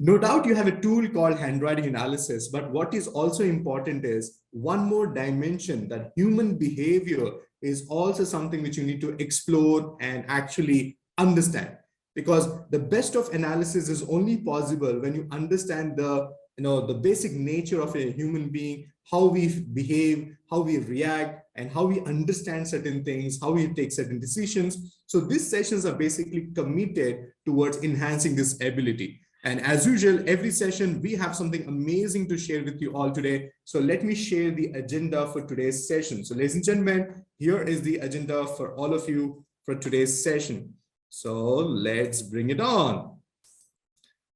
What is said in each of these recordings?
No doubt you have a tool called handwriting analysis, but what is also important is one more dimension, that human behavior is also something which you need to explore and actually understand. Because the best of analysis is only possible when you understand the basic nature of a human being, how we behave, how we react, and how we understand certain things, how we take certain decisions. So these sessions are basically committed towards enhancing this ability. And as usual, every session, we have something amazing to share with you all today. So let me share the agenda for today's session. So ladies and gentlemen, here is the agenda for all of you for today's session. So let's bring it on.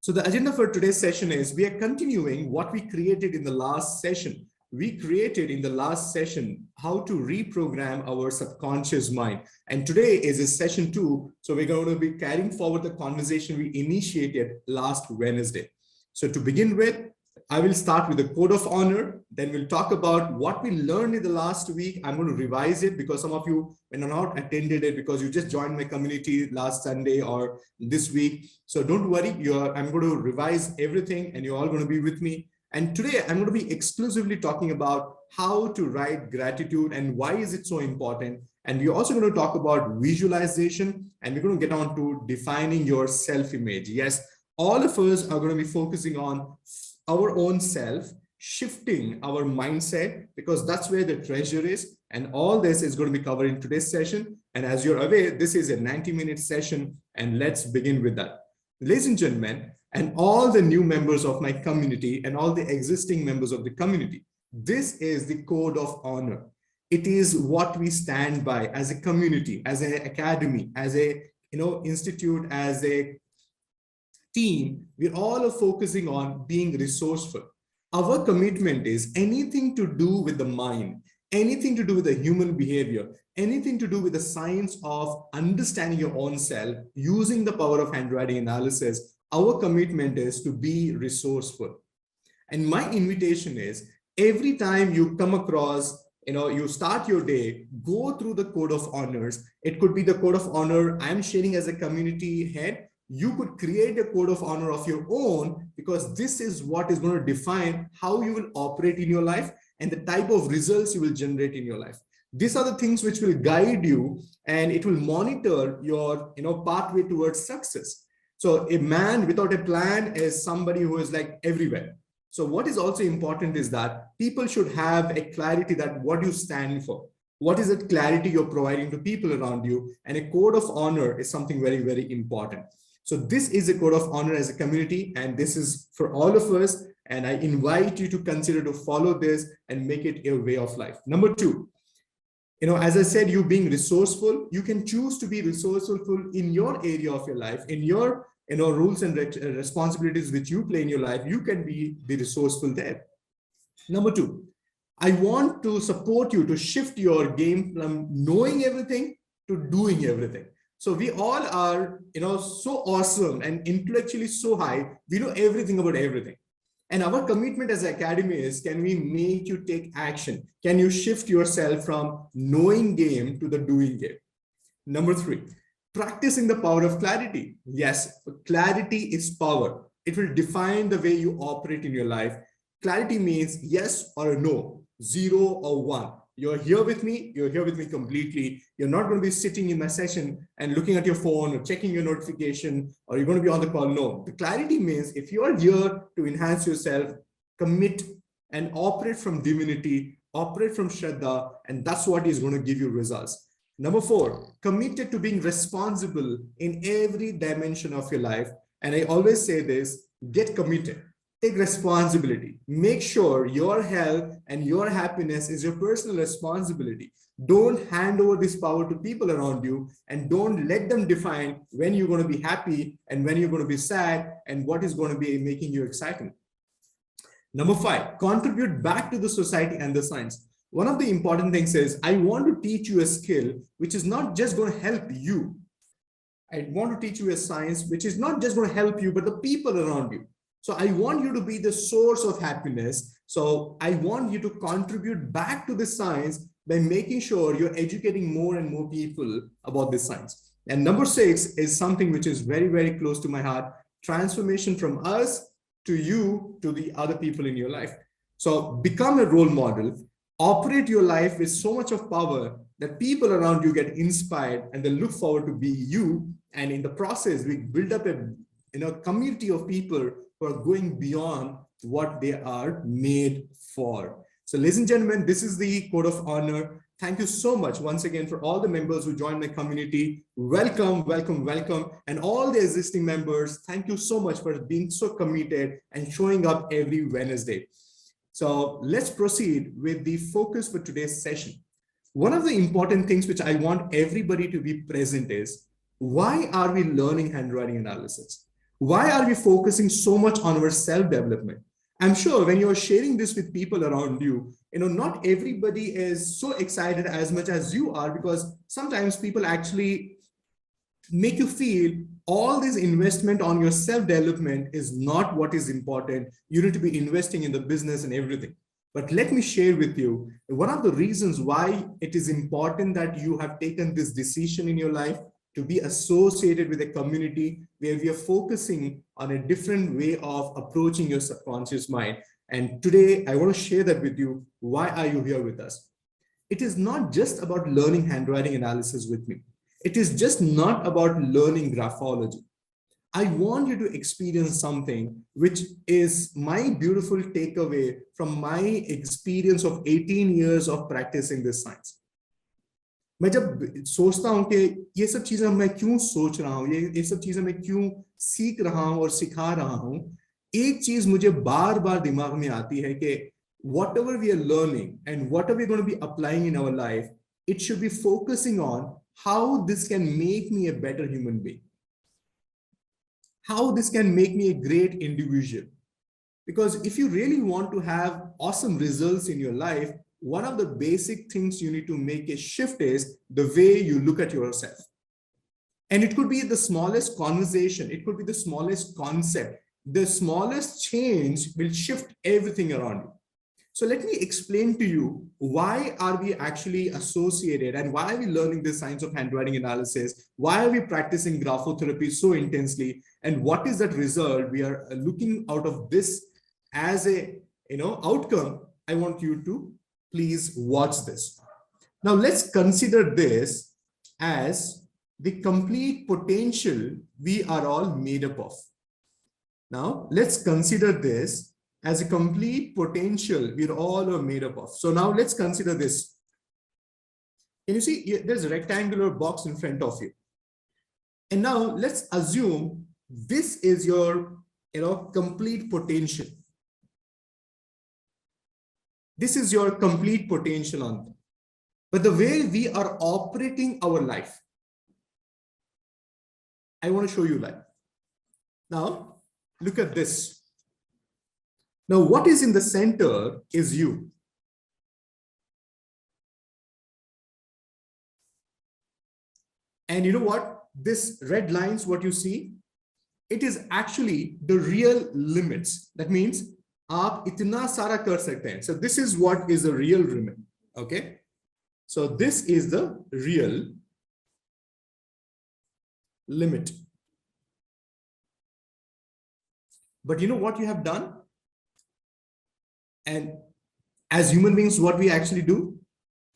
So the agenda for today's session is we are continuing what we created in the last session. We created in the last session how to reprogram our subconscious mind. And today is a session 2. So we're going to be carrying forward the conversation we initiated last Wednesday. So to begin with, I will start with the code of honor. Then we'll talk about what we learned in the last week. I'm going to revise it because some of you may not attended it because you just joined my community last Sunday or this week. So don't worry, I'm going to revise everything and you're all going to be with me. And today I'm going to be exclusively talking about how to write gratitude and why is it so important. And we're also going to talk about visualization, and we're going to get on to defining your self-image. Yes, all of us are going to be focusing on our own self, shifting our mindset, because that's where the treasure is. And all this is going to be covered in today's session. And as you're aware, this is a 90-minute session, and let's begin with that. Ladies and gentlemen, and all the new members of my community and all the existing members of the community, this is the code of honor. It is what we stand by as a community, as an academy, as a institute, as a team. We're all focusing on being resourceful. Our commitment is anything to do with the mind, anything to do with the human behavior, anything to do with the science of understanding your own self using the power of handwriting analysis. Our commitment is to be resourceful. And my invitation is every time you come across, you start your day, go through the code of honors. It could be the code of honor I'm sharing as a community head. You could create a code of honor of your own, because this is what is going to define how you will operate in your life and the type of results you will generate in your life. These are the things which will guide you, and it will monitor your pathway towards success. So a man without a plan is somebody who is like everywhere. So what is also important is that people should have a clarity that what you stand for. What is that clarity you're providing to people around you? And a code of honor is something very, very important. So this is a code of honor as a community, and this is for all of us. And I invite you to consider to follow this and make it a way of life. Number 2, as I said, you being resourceful, you can choose to be resourceful in your area of your life, in your roles and responsibilities which you play in your life. You can be resourceful there. Number 2, I want to support you to shift your game from knowing everything to doing everything. So we all are, so awesome and intellectually so high. We know everything about everything. And our commitment as an academy is, can we make you take action? Can you shift yourself from knowing game to the doing game? Number 3, practicing the power of clarity. Yes, clarity is power. It will define the way you operate in your life. Clarity means yes or no, 0 or 1. You're here with me completely. You're not going to be sitting in my session and looking at your phone or checking your notification, or you're going to be on the call. No, the clarity means if you are here to enhance yourself, commit and operate from divinity, operate from Shraddha, and that's what is going to give you results. Number 4, committed to being responsible in every dimension of your life. And I always say this, get committed. Take responsibility. Make sure your health and your happiness is your personal responsibility. Don't hand over this power to people around you, and don't let them define when you're going to be happy and when you're going to be sad and what is going to be making you excited. Number 5, contribute back to the society and the science. One of the important things is I want to teach you a skill which is not just going to help you. I want to teach you a science which is not just going to help you, but the people around you. So I want you to be the source of happiness. So I want you to contribute back to the science by making sure you're educating more and more people about this science. And number 6 is something which is very, very close to my heart. Transformation from us to you, to the other people in your life. So become a role model, operate your life with so much of power that people around you get inspired and they look forward to be you. And in the process, we build up a community of people who are going beyond what they are made for. So ladies and gentlemen, this is the code of honor. Thank you so much once again for all the members who joined my community. Welcome, welcome, welcome. And all the existing members, thank you so much for being so committed and showing up every Wednesday. So let's proceed with the focus for today's session. One of the important things which I want everybody to be present is, why are we learning handwriting analysis? Why are we focusing so much on our self-development? I'm sure when you're sharing this with people around you, not everybody is so excited as much as you are, because sometimes people actually make you feel all this investment on your self-development is not what is important. You need to be investing in the business and everything. But let me share with you one of the reasons why it is important that you have taken this decision in your life to be associated with a community where we are focusing on a different way of approaching your subconscious mind. And today I want to share that with you. Why are you here with us? It is not just about learning handwriting analysis with me. It is just not about learning graphology. I want you to experience something which is my beautiful takeaway from my experience of 18 years of practicing this science. मैं जब सोचता हूं कि ये सब चीजें मैं क्यों सोच रहा हूं, ये सब चीजें मैं क्यों सीख रहा हूं और सिखा रहा हूं, एक चीज मुझे बार बार दिमाग में आती है कि whatever we are learning and whatever we're going to be applying in our life, it should be focusing on how this can make me a better human being, how this can make me a great individual. Because if you really want to have awesome results in your life, one of the basic things you need to make a shift is the way you look at yourself. And it could be the smallest conversation, it could be the smallest concept, the smallest change will shift everything around you. So let me explain to you, why are we actually associated and why are we learning the science of handwriting analysis? Why are we practicing graphotherapy so intensely? And what is that result we are looking out of this as a outcome? I want you to please watch this. Now let's consider this as the complete potential we are all made up of. Now let's consider this as a complete potential we're all are made up of. So now let's consider this. Can you see there's a rectangular box in front of you? And now let's assume this is your complete potential. This is your complete potential on them. But the way we are operating our life, I want to show you that. Now, look at this. Now, what is in the center is you. And you know what? This red lines, what you see, it is actually the real limits. That means आप इतना सारा कर सकते हैं. So this is what is the real limit. Okay. So this is the real limit. But you know what you have done? And as human beings, what we actually do?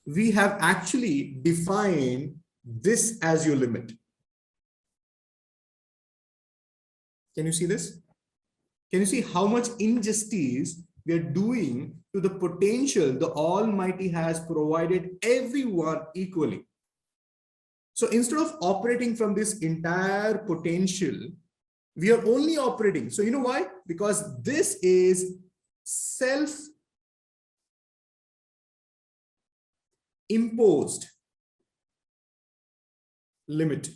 We have actually defined this as your limit. Can you see this? Can you see how much injustice we are doing to the potential the Almighty has provided everyone equally? So instead of operating from this entire potential, we are only operating. So you know why? Because this is self-imposed limit.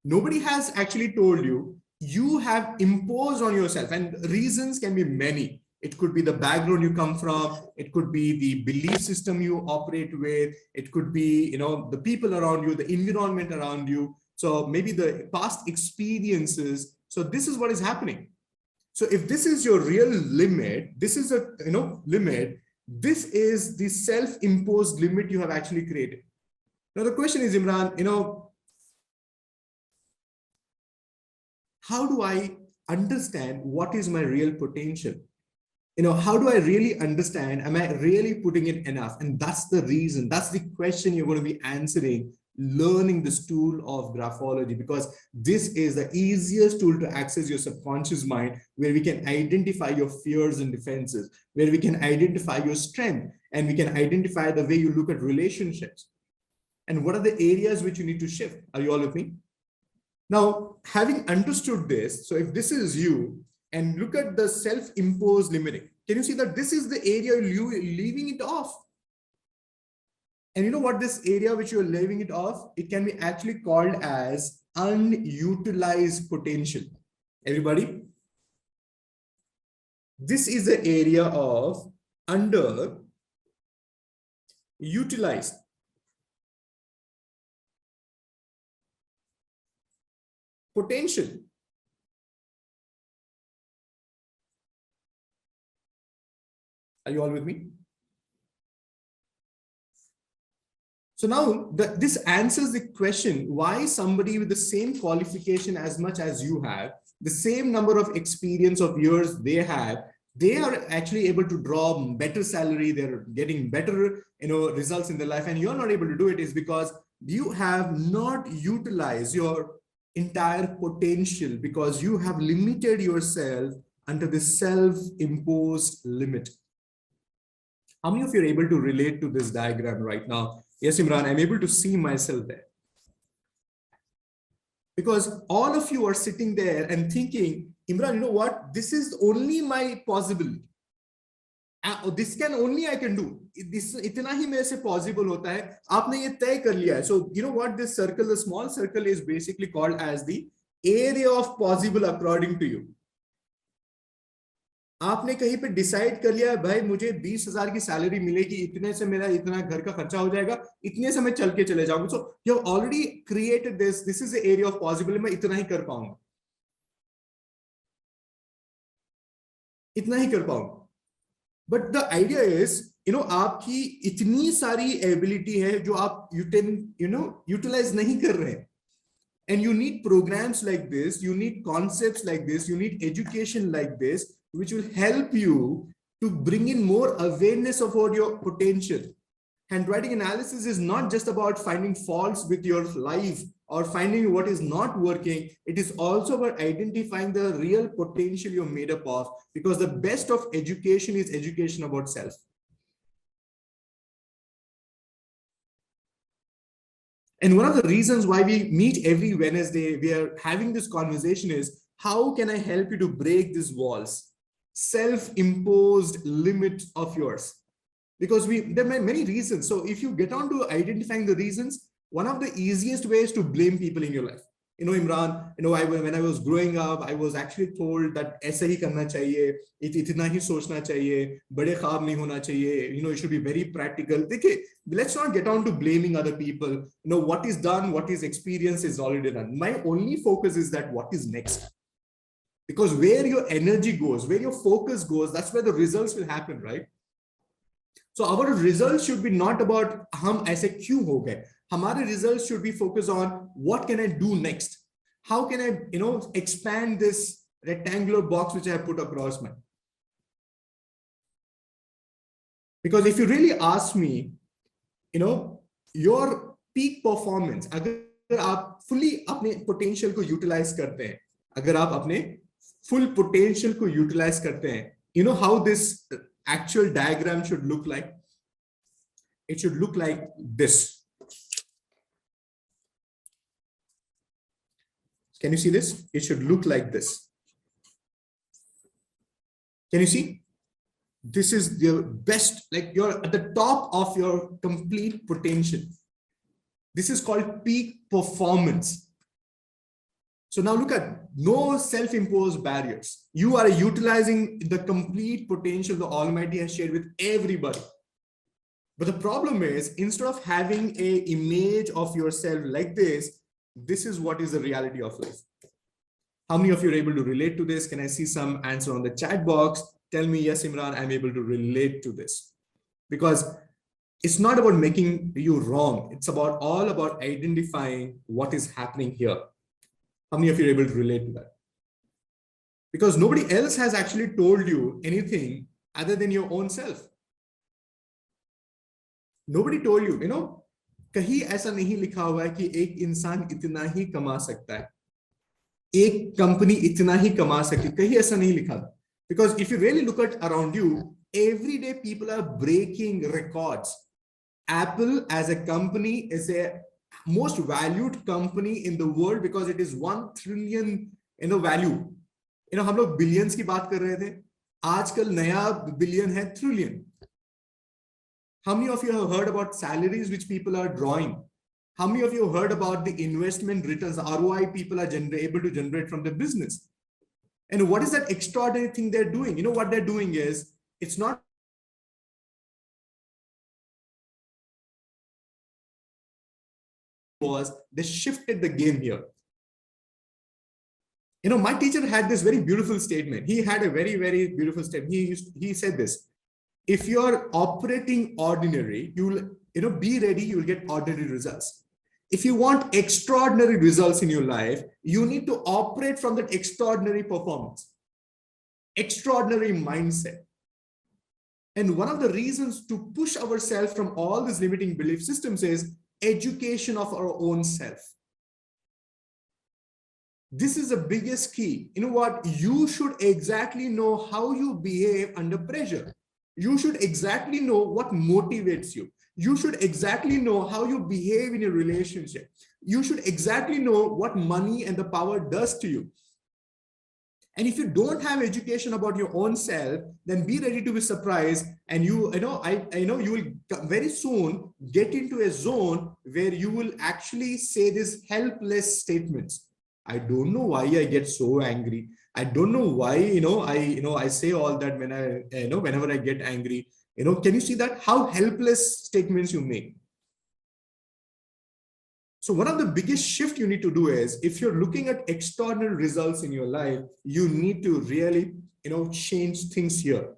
Nobody has actually told you. You have imposed on yourself, and reasons can be many. It could be the background you come from. It could be the belief system you operate with. It could be, the people around you, the environment around you. So maybe the past experiences. So this is what is happening. So if this is your real limit, this is a, limit, this is the self-imposed limit you have actually created. Now the question is, Imran, how do I understand what is my real potential. How do I really understand? Am I really putting in enough? And that's the reason, that's the question you're going to be answering, learning this tool of graphology, because this is the easiest tool to access your subconscious mind, where we can identify your fears and defenses, where we can identify your strength, and we can identify the way you look at relationships. And what are the areas which you need to shift? Are you all with me? Now, having understood this, so if this is you, and look at the self-imposed limiting, can you see that this is the area you're leaving it off? And you know what this area which you're leaving it off, it can be actually called as unutilized potential. Everybody? This is the area of underutilized. Potential. Are you all with me? So now this answers the question why somebody with the same qualification as much as you have, the same number of experience of years they have, they are actually able to draw better salary, they're getting better results in their life, and you're not able to do it, is because you have not utilized your entire potential, because you have limited yourself under the self-imposed limit. How many of you are able to relate to this diagram right now? Yes, Imran, I'm able to see myself there. Because all of you are sitting there and thinking, Imran, you know what? This is only my possibility. This can only I can do. This itna hi mere se possible hota hai. Aapne ye तय कर लिया hai. So you know what this circle, the small circle, is basically called as the area of possible according to you. आपने कहीं पे decide कर लिया भाई मुझे 20,000 की सैलरी मिलेगी, इतने से मेरा इतना घर का खर्चा हो जाएगा, इतने से मैं चल के चले जाऊंगा. So you have already created this is the area of possible, मैं इतना ही कर पाऊंगा, इतना ही कर पाऊंगा. बट द आइडिया इज आपकी इतनी सारी एबिलिटी है जो आप यूटिलाइज नहीं कर रहे हैं. And you need programs like this, you need concepts like this, you need education like this, which will help you to bring in more awareness about your potential. Handwriting analysis is not just about finding faults with your life or finding what is not working. It is also about identifying the real potential you're made up of, because the best of education is education about self. And one of the reasons why we meet every Wednesday, we are having this conversation, is how can I help you to break these walls, self-imposed limit of yours? Because there are many reasons. So if you get on to identifying the reasons, one of the easiest ways to blame people in your life. Imran, when I was growing up, I was actually told that ऐसा ही करना चाहिए, इतना ही सोचना चाहिए, बड़े ख्वाब नहीं होना चाहिए, you should be very practical. देखिए, let's not get on to blaming other people. What is done, what is experienced is already done. My only focus is that what is next. Because where your energy goes, where your focus goes, that's where the results will happen, right? So our results should be not about हम ऐसे क्यों हो गए. हमारे results should be focused on what can I do next? How can I, expand this rectangular box which I have put across my. Because if you really ask me, your peak performance, अगर आप fully अपने potential को utilize करते हैं, अगर आप अपने full potential को utilize करते हैं, you know how this actual diagram should look like? It should look like this. Can you see this? It should look like this. Can you see? This is the best, like you're at the top of your complete potential. This is called peak performance. So now look at no self-imposed barriers. You are utilizing the complete potential the Almighty has shared with everybody. But the problem is, instead of having an image of yourself like this, this is what is the reality of life. How many of you are able to relate to this? Can I see some answer on the chat box? Tell me, yes, Imran, I'm able to relate to this. Because it's not about making you wrong. It's all about identifying what is happening here. How many of you are able to relate to that? because nobody else has actually told you anything other than your own self. Nobody told you, कहीं ऐसा नहीं लिखा हुआ है कि एक इंसान इतना ही कमा सकता है, एक कंपनी इतना ही कमा सकती है, कहीं ऐसा नहीं लिखा था. Because if you really look at around you, every day people are breaking records. Apple as a company is a most valued company in the world because it is 1 trillion value. हम लोग billions की बात कर रहे थे, आजकल नया billion है trillion. How many of you have heard about salaries which people are drawing? How many of you have heard about the investment returns, the ROI people are able to generate from the business? And what is that extraordinary thing they're doing? What they're doing is, it's not was they shifted the game here. My teacher had this very beautiful statement. He had a very, very beautiful statement. He said this: if you're operating ordinary, you'll be ready, you'll get ordinary results. If you want extraordinary results in your life, you need to operate from that extraordinary performance, extraordinary mindset. And one of the reasons to push ourselves from all these limiting belief systems is education of our own self. This is the biggest key. What? You should exactly know how you behave under pressure. You should exactly know what motivates you. You should exactly know how you behave in a relationship. You should exactly know what money and the power does to you. And if you don't have education about your own self, then be ready to be surprised. And you know you will very soon get into a zone where you will actually say these helpless statements. I don't know why I get so angry. I don't know why, I say all that when whenever I get angry. Can you see that? How helpless statements you make? So one of the biggest shift you need to do is, if you're looking at extraordinary results in your life, you need to really, change things here.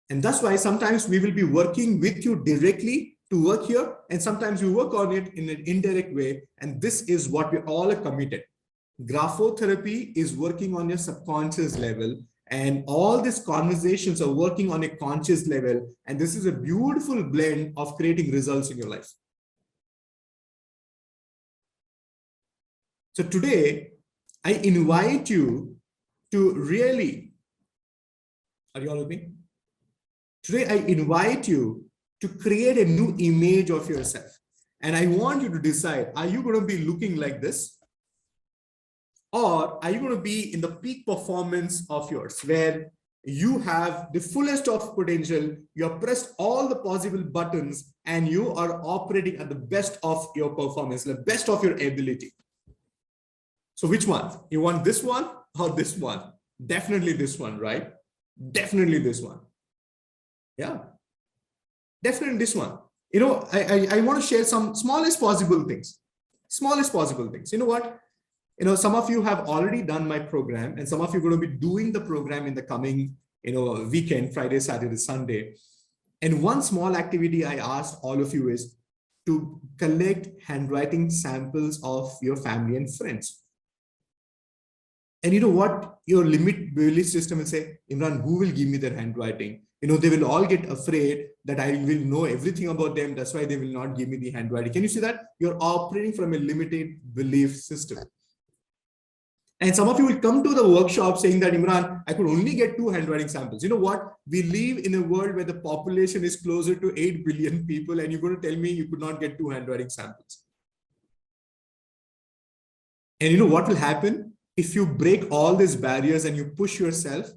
And that's why sometimes we will be working with you directly to work here, and sometimes we work on it in an indirect way. And this is what we all are committed. Graphotherapy is working on your subconscious level, and all these conversations are working on a conscious level. And this is a beautiful blend of creating results in your life. So today, I invite you to really, are you all with me? Today, I invite you to create a new image of yourself. And I want you to decide, are you going to be looking like this? Or are you going to be in the peak performance of yours, where you have the fullest of potential, you have pressed all the possible buttons, and you are operating at the best of your performance, the best of your ability? So which one? You want this one or this one? Definitely this one, right? Definitely this one. Yeah, definitely this one. I want to share some smallest possible things. Smallest possible things. You know what? Some of you have already done my program, and some of you are going to be doing the program in the coming, weekend, Friday, Saturday, Sunday. And one small activity I asked all of you is to collect handwriting samples of your family and friends. And you know what? Your limit belief system will say, Imran, who will give me their handwriting? They will all get afraid that I will know everything about them. That's why they will not give me the handwriting. Can you see that? You're operating from a limited belief system. And some of you will come to the workshop saying that, Imran, I could only get 2 handwriting samples. You know what? We live in a world where the population is closer to 8 billion people, and you're going to tell me you could not get 2 handwriting samples. And you know what will happen? If you break all these barriers and you push yourself,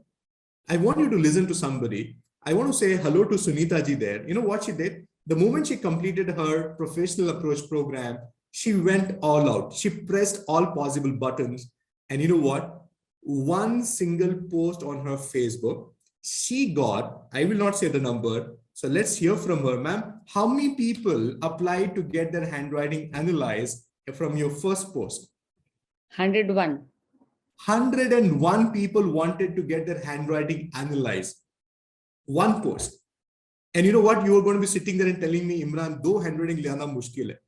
I want you to listen to somebody. I want to say hello to Sunita ji there. You know what she did? The moment she completed her professional approach program, she went all out. She pressed all possible buttons. And you know what? One single post on her Facebook, she got, I will not say the number. So let's hear from her, ma'am. How many people applied to get their handwriting analyzed from your first post? 101. 101 people wanted to get their handwriting analyzed. One post. And you know what? You are going to be sitting there and telling me, Imran, do handwriting liana mushkil hai.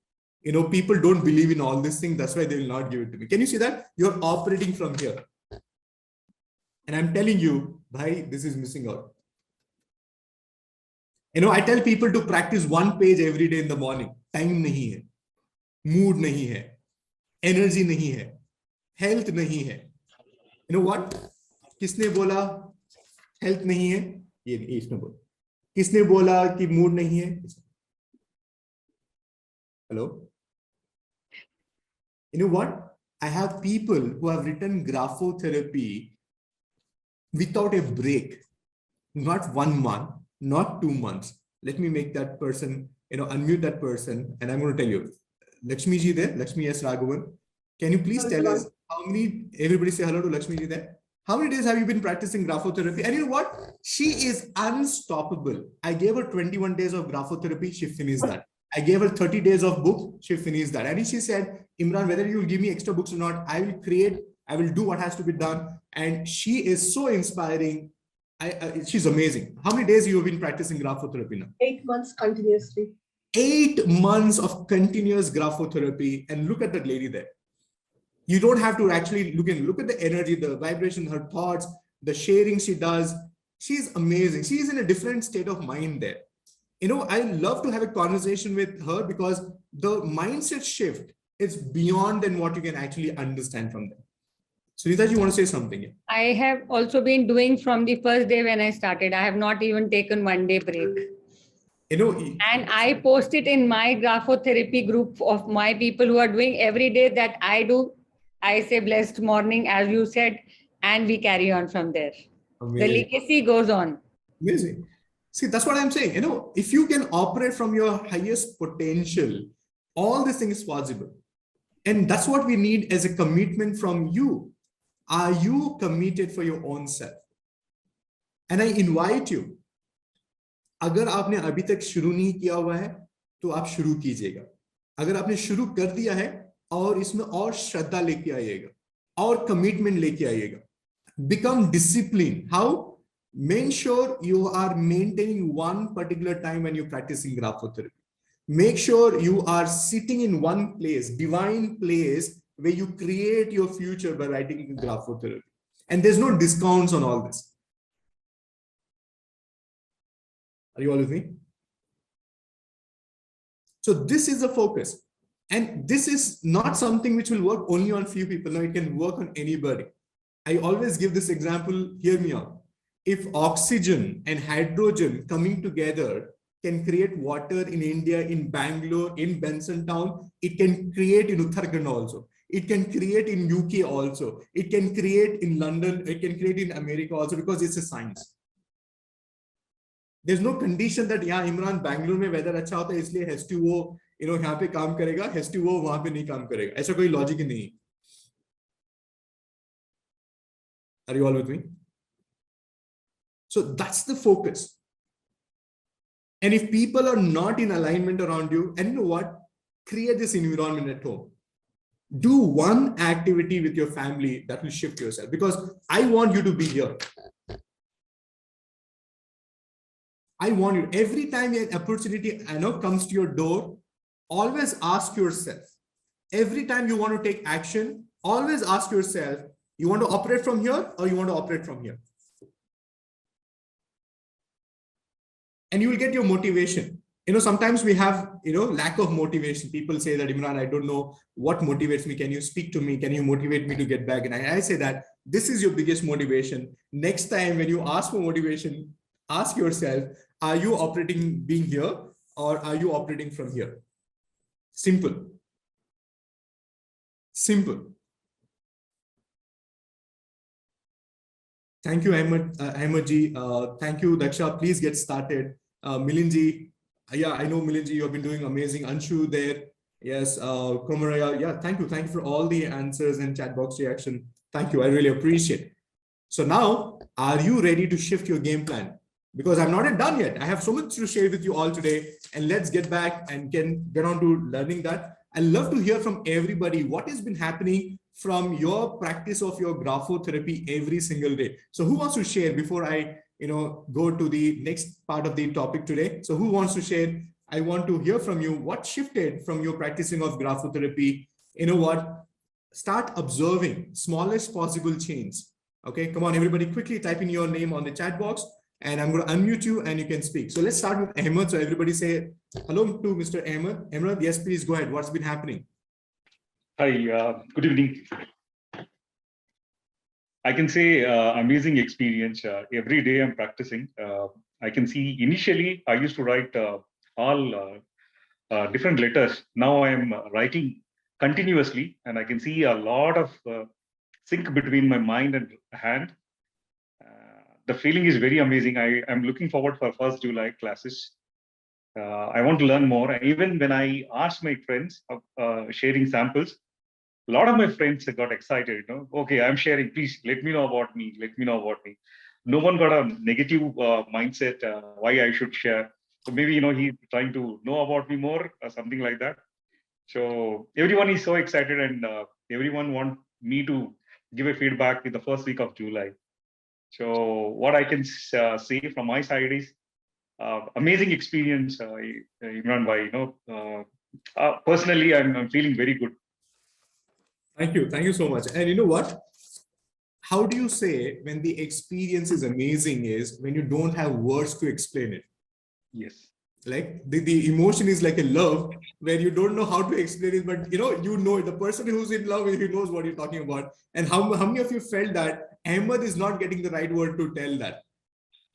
People don't believe in all this thing. That's why they will not give it to me. Can you see that? You're operating from here. And I'm telling you, bhai, this is missing out. I tell people to practice one page every day in the morning. Time nahi hai. Mood nahi hai. Energy nahi hai. Health nahi hai. You know what? Kisne bola health nahi hai? Ye isme bola. Kisne bola ki mood nahi hai? Hello? You know what? I have people who have written graphotherapy without a break. Not 1 month, not 2 months. Let me make that person, unmute that person. And I'm going to tell you, Lakshmi ji there, Lakshmi S. Raghavan. Can you please tell us how many, everybody say hello to Lakshmi ji there. How many days have you been practicing graphotherapy? And you know what? She is unstoppable. I gave her 21 days of graphotherapy. She finished that. I gave her 30 days of book. She finished that. And she said, Imran, whether you will give me extra books or not, I will do what has to be done. And she is so inspiring. She's amazing. How many days you have been practicing graphotherapy now? 8 months continuously. 8 months of continuous graphotherapy. And look at that lady there. You don't have to actually look at the energy, the vibration, her thoughts, the sharing she does. She's amazing. She's in a different state of mind there. I love to have a conversation with her because the mindset shift is beyond than what you can actually understand from them. Sunita, you want to say something? I have also been doing from the first day when I started. I have not even taken 1 day break. And I post it in my graphotherapy group of my people who are doing every day that I do. I say blessed morning, as you said, and we carry on from there. Amazing. The legacy goes on. Amazing. See, that's what I'm saying. If you can operate from your highest potential, all these things is possible. And that's what we need as a commitment from you. Are you committed for your own self? And I invite you, अगर आपने अभी तक शुरू नहीं किया हुआ है, तो आप शुरू कीजिएगा. अगर आपने शुरू कर दिया है, और इसमें और श्रद्धा लेके आइएगा, और कमिटमेंट लेके आइएगा. Become disciplined. How? Make sure you are maintaining one particular time when you're practicing graphotherapy. Make sure you are sitting in one place, divine place, where you create your future by writing graphotherapy. And there's no discounts on all this. Are you all with me? So this is the focus. And this is not something which will work only on few people. No, it can work on anybody. I always give this example, hear me out. If oxygen and hydrogen coming together can create water in India, in Bangalore, in Benson town, it can create in Uttarakhand also. It can create in UK also. It can create in London. It can create in America also, because it's a science. There's no condition that, yeah, Imran, Bangalore में weather अच्छा होता है, इसलिए has to वो, यहाँ पे काम करेगा, has to वो वहाँ पे नहीं काम करेगा. ऐसा कोई logic ही नहीं. Are you all with me? So that's the focus. And if people are not in alignment around you, and you know what? Create this environment at home. Do one activity with your family that will shift yourself, because I want you to be here. I want you, every time an opportunity comes to your door, always ask yourself, every time you want to take action, always ask yourself, you want to operate from here or you want to operate from here? And you will get your motivation. Sometimes we have, lack of motivation. People say that, Imran, I don't know what motivates me. Can you speak to me? Can you motivate me to get back? And I say that this is your biggest motivation. Next time when you ask for motivation, ask yourself, are you operating being here or are you operating from here? Simple. Simple. Thank you, Ahmed ji. Thank you, Daksha. Please get started. Milinji, yeah, I know Milinji, you have been doing amazing. Anshu there. Yes, Komaraya. Yeah, thank you. Thank you for all the answers and chat box reaction. Thank you. I really appreciate it. So now, are you ready to shift your game plan? Because I'm not done yet. I have so much to share with you all today, and let's get back and get on to learning that. I'd love to hear from everybody what has been happening from your practice of your graphotherapy every single day. So who wants to share before I go to the next part of the topic today? So who wants to share I want to hear from you. What shifted from your practicing of graphotherapy? You know what? Start observing smallest possible change. Okay, come on, everybody, quickly type in your name on the chat box, and I'm going to unmute you and you can speak. So let's start with Ahmed. So everybody say hello to Mr. Ahmed. Ahmed, yes, please go ahead. What's been happening? Hi, good evening. I can say amazing experience. Every day I'm practicing. I can see initially I used to write all different letters. Now I'm writing continuously, and I can see a lot of sync between my mind and hand. The feeling is very amazing. I'm looking forward for 1st July classes. I want to learn more. Even when I asked my friends of sharing samples, a lot of my friends got excited. You know, okay, I'm sharing. Please let me know about me. Let me know about me. No one got a negative mindset why I should share. So maybe he's trying to know about me more or something like that. So everyone is so excited, and everyone want me to give a feedback in the 1st week of July. So what I can say from my side is amazing experience, Imran Baig. Personally, I'm feeling very good. Thank you. Thank you so much. And you know what? How do you say when the experience is amazing is when you don't have words to explain it? Yes. Like the emotion is like a love where you don't know how to explain it, but the person who's in love, he knows what you're talking about. And how many of you felt that Ahmed is not getting the right word to tell that?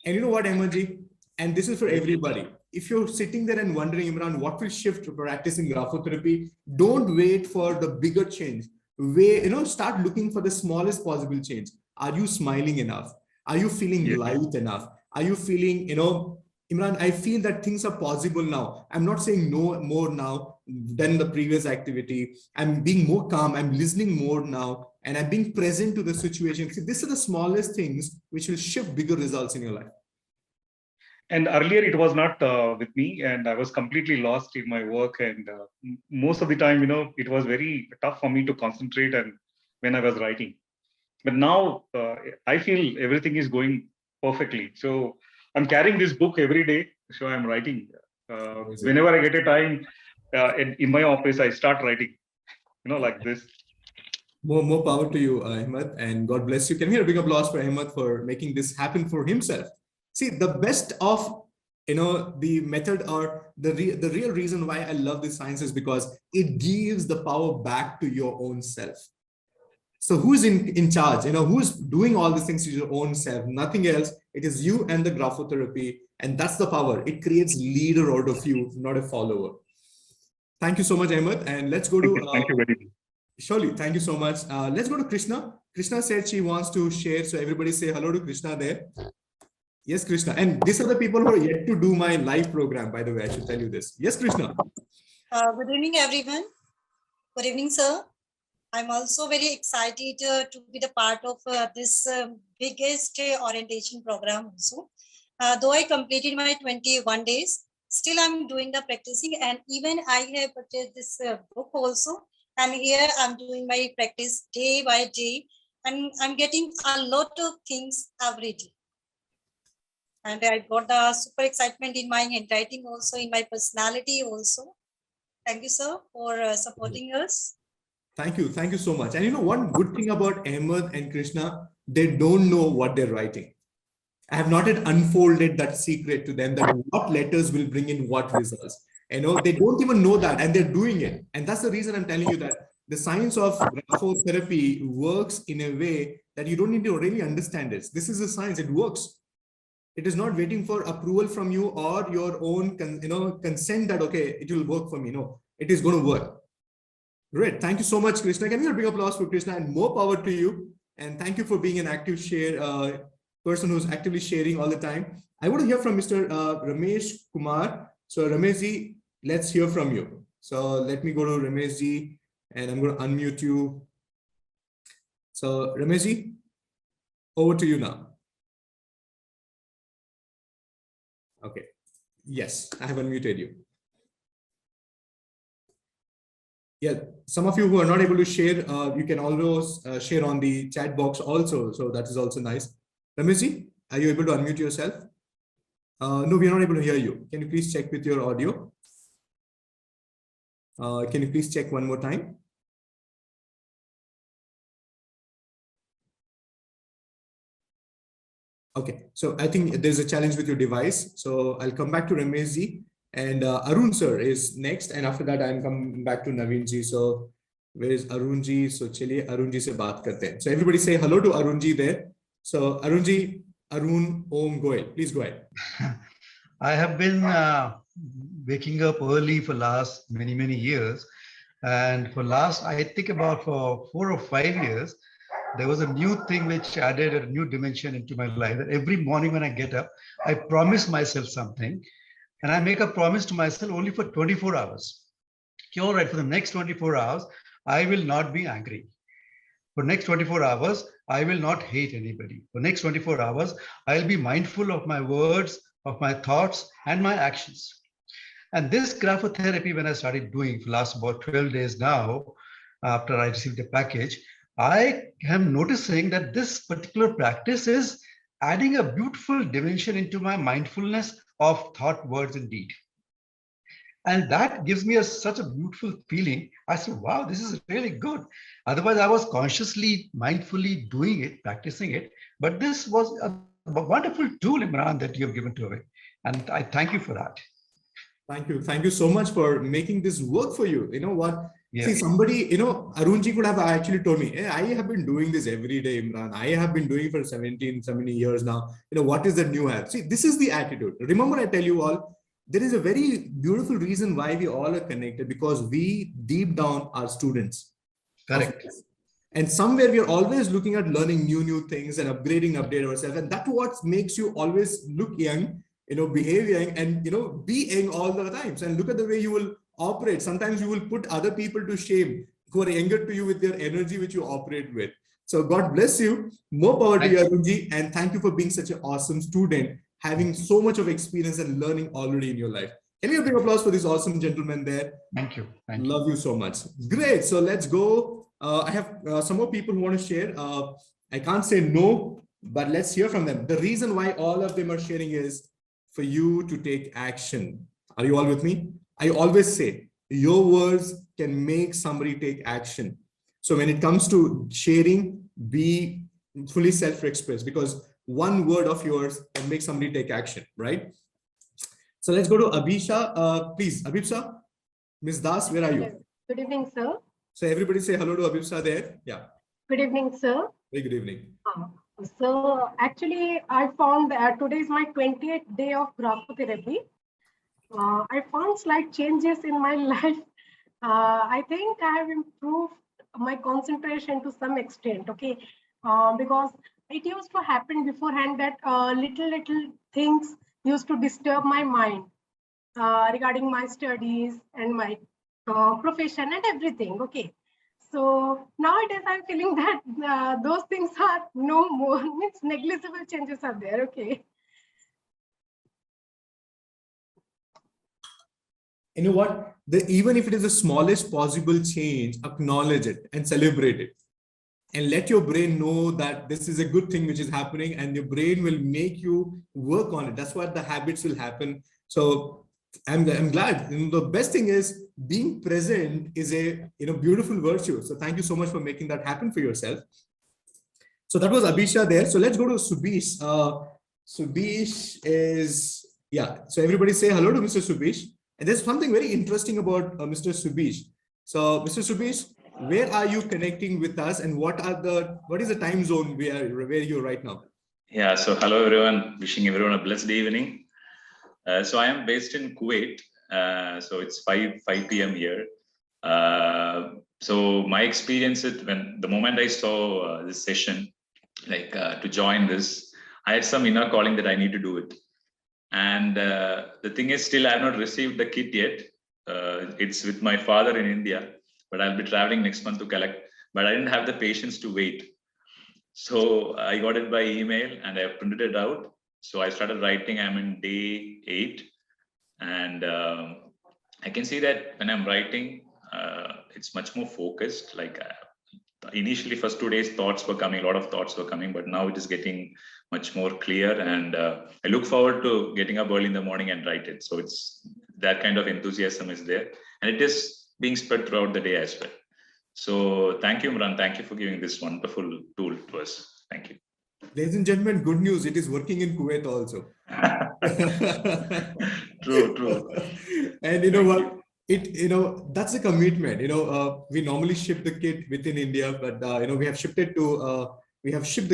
And you know what, Ahmed ji? And this is for everybody. If you're sitting there and wondering, Imran, what will shift to practicing graphotherapy? Don't wait for the bigger change. Start looking for the smallest possible change. Are you smiling enough? Are you feeling light enough? Are you feeling, Imran, I feel that things are possible now. I'm not saying no more now than the previous activity. I'm being more calm. I'm listening more now. And I'm being present to the situation. See, these are the smallest things which will shift bigger results in your life. And earlier it was not with me, and I was completely lost in my work. And most of the time, it was very tough for me to concentrate and when I was writing. But now I feel everything is going perfectly. So I'm carrying this book every day. So I'm writing. Whenever I get a time in my office, I start writing, like this. More power to you, Ahmed, and God bless you. Can we hear a big applause for Ahmed for making this happen for himself? See, the best of the method, or the real reason why I love this science is because it gives the power back to your own self. So who's in charge? Who's doing all these things to your own self? Nothing else. It is you and the graphotherapy, and that's the power. It creates leader out of you, not a follower. Thank you so much, Ahmed. And let's go to. Thank you very much. Surely, thank you so much. Let's go to Krishna. Krishna said she wants to share, so everybody say hello to Krishna there. Yes, Krishna. And these are the people who are yet to do my live program, by the way. I should tell you this. Yes, Krishna. Good evening, everyone. Good evening, sir. I'm also very excited to be the part of this biggest orientation program also. Though I completed my 21 days, still I'm doing the practicing, and even I have purchased this book also. And here I'm doing my practice day by day, and I'm getting a lot of things every day. And I got the super excitement in my handwriting also, in my personality also. Thank you, sir, for supporting us. Thank you. Thank you so much. And one good thing about Ahmed and Krishna, they don't know what they're writing. I have not yet unfolded that secret to them, that what letters will bring in what results. They don't even know that, and they're doing it. And that's the reason I'm telling you that the science of graphotherapy works in a way that you don't need to really understand it. This is a science. It works. It is not waiting for approval from you or your own consent that, okay, it will work for me. No, it is going to work. Great. Thank you so much, Krishna. Can we have a big applause for Krishna, and more power to you. And thank you for being an active person who's actively sharing all the time. I want to hear from Mr. Ramesh Kumar. So Rameshji, let's hear from you. So let me go to Rameshji, and I'm going to unmute you. So Rameshji, over to you now. Okay. Yes, I have unmuted you. Yeah, some of you who are not able to share, you can always share on the chat box also. So that is also nice. Rameshji, are you able to unmute yourself? No, we are not able to hear you. Can you please check with your audio? Can you please check one more time? Okay, so I think there's a challenge with your device. So I'll come back to Ramesh ji, and Arun sir is next. And after that, I'm coming back to Naveen ji. So where is Arun ji? So chaliye Arun ji se baat karte hain. So everybody say hello to Arun ji there. So Arun ji, Arun Om Goel, please go ahead. I have been waking up early for last many years. And for last, I think about for 4 or 5 years, there was a new thing which added a new dimension into my life. That every morning when I get up, I promise myself something, and I make a promise to myself only for 24 hours. Okay, all right, for the next 24 hours, I will not be angry. For next 24 hours, I will not hate anybody. For next 24 hours, I'll be mindful of my words, of my thoughts, and my actions. And this graphotherapy, when I started doing for last about 12 days now, after I received the package, I am noticing that this particular practice is adding a beautiful dimension into my mindfulness of thought, words, and deed. And that gives me such a beautiful feeling. I said, wow, this is really good. Otherwise, I was consciously, mindfully doing it, practicing it. But this was a wonderful tool, Imran, that you have given to me. And I thank you for that. Thank you. Thank you so much for making this work for you. You know what? Yeah. See, somebody, Arunji could have actually told me, hey, I have been doing this every day, Imran. I have been doing it for 17 years now. What is the new app? See, this is the attitude. Remember, I tell you all, there is a very beautiful reason why we all are connected, because we deep down are students. Correct. And somewhere we are always looking at learning new things and upgrading ourselves. And that's what makes you always look young, behave young, and, be young all the times. And look at the way you will operate. Sometimes you will put other people to shame who are younger to you with their energy, which you operate with. So God bless you. More power to you, Arunji. And thank you for being such an awesome student, having so much of experience and learning already in your life. Can you give a big applause for this awesome gentleman there? Thank you. Love you so much. Great. So let's go. I have some more people who want to share. I can't say no, but let's hear from them. The reason why all of them are sharing is for you to take action. Are you all with me? I always say your words can make somebody take action. So when it comes to sharing, be fully self-expressed, because one word of yours can make somebody take action, right? So let's go to Abhisha. Please, Abhisha. Ms. Das, where are you? Good evening, sir. So everybody say hello to Abhisha there. Yeah. Good evening, sir. Very good evening. So actually, I found that today is my 20th day of graphotherapy. I found slight changes in my life. I think I have improved my concentration to some extent, okay? Because it used to happen beforehand that little things used to disturb my mind regarding my studies and my profession and everything, okay? So nowadays I'm feeling that those things are no more, means negligible changes are there, okay? You know what? Even if it is the smallest possible change, acknowledge it and celebrate it. And let your brain know that this is a good thing which is happening, and your brain will make you work on it. That's what the habits will happen. So I'm glad. The best thing is being present is a beautiful virtue. So thank you so much for making that happen for yourself. So that was Abhisha there. So let's go to Subish. Subish is, yeah. So everybody say hello to Mr. Subish. And there's something very interesting about Mr. Subish. So Mr. Subish, where are you connecting with us, and what is the time zone where you're right now? Yeah, so hello everyone, wishing everyone a blessed evening. So I am based in Kuwait, so it's 5 p.m. here. So my experience the moment I saw this session, to join this, I had some inner calling that I need to do it. And the thing is, still I have not received the kit yet. It's with my father in India, but I'll be traveling next month to collect. But I didn't have the patience to wait. So I got it by email and I printed it out. So I started writing. I'm in day 8. And I can see that when I'm writing, it's much more focused. Initially, first 2 days, thoughts were coming, a lot of thoughts were coming, but now it is getting much more clear. And I look forward to getting up early in the morning and write it. So it's that kind of enthusiasm is there. And it is being spread throughout the day as well. So thank you, Imran. Thank you for giving this wonderful tool to us. Thank you. Ladies and gentlemen, good news. It is working in Kuwait also. True. And you know what? That's a commitment. We normally ship the kit within India, but we have shipped the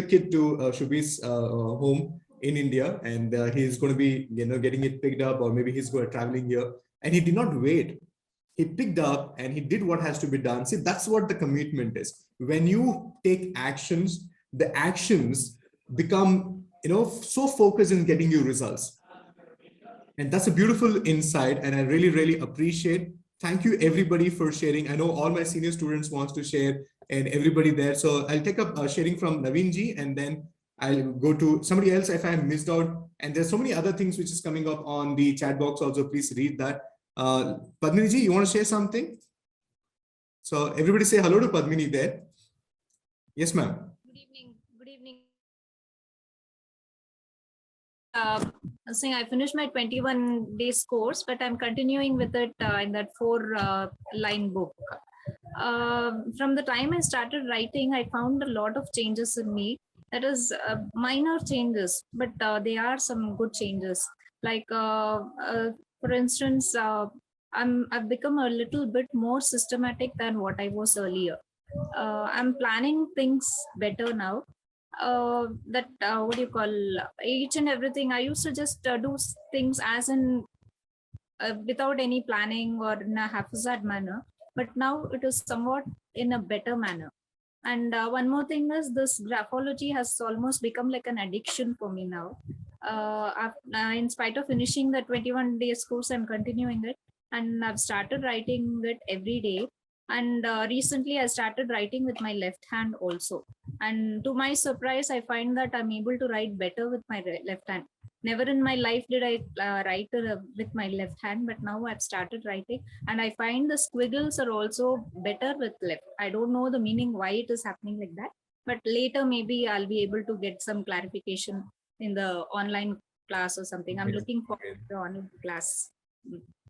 kit to Shubhi's home in India, and he's going to be getting it picked up, or maybe he's going to traveling here. And he did not wait. He picked up and he did what has to be done. See, that's what the commitment is. When you take actions, the actions become so focused in getting you results. And that's a beautiful insight, and I really appreciate. Thank you everybody for sharing. I know all my senior students wants to share, and everybody there. So I'll take up sharing from Naveen ji, and then I'll go to somebody else if I missed out. And there's so many other things which is coming up on the chat box also. Please read that. Padmini ji, you want to share something? So everybody say hello to Padmini there. Yes, ma'am. Good evening. Saying I finished my 21 days course, but I'm continuing with it in that 4-line book. From the time I started writing, I found a lot of changes in me. That is minor changes, but they are some good changes. Like, for instance, I've become a little bit more systematic than what I was earlier. I'm planning things better now. What do you call, each and everything I used to just do things as in without any planning or in a haphazard manner, but now it is somewhat in a better manner. And one more thing is, this graphology has almost become like an addiction for me now. In spite of finishing the 21 days course, I'm continuing it, and I've started writing it every day. And recently I started writing with my left hand also. And to my surprise, I find that I'm able to write better with my left hand. Never in my life did I write with my left hand, but now I've started writing, and I find the squiggles are also better with left. I don't know the meaning why it is happening like that, but later maybe I'll be able to get some clarification in the online class or something. I'm looking forward to the online class.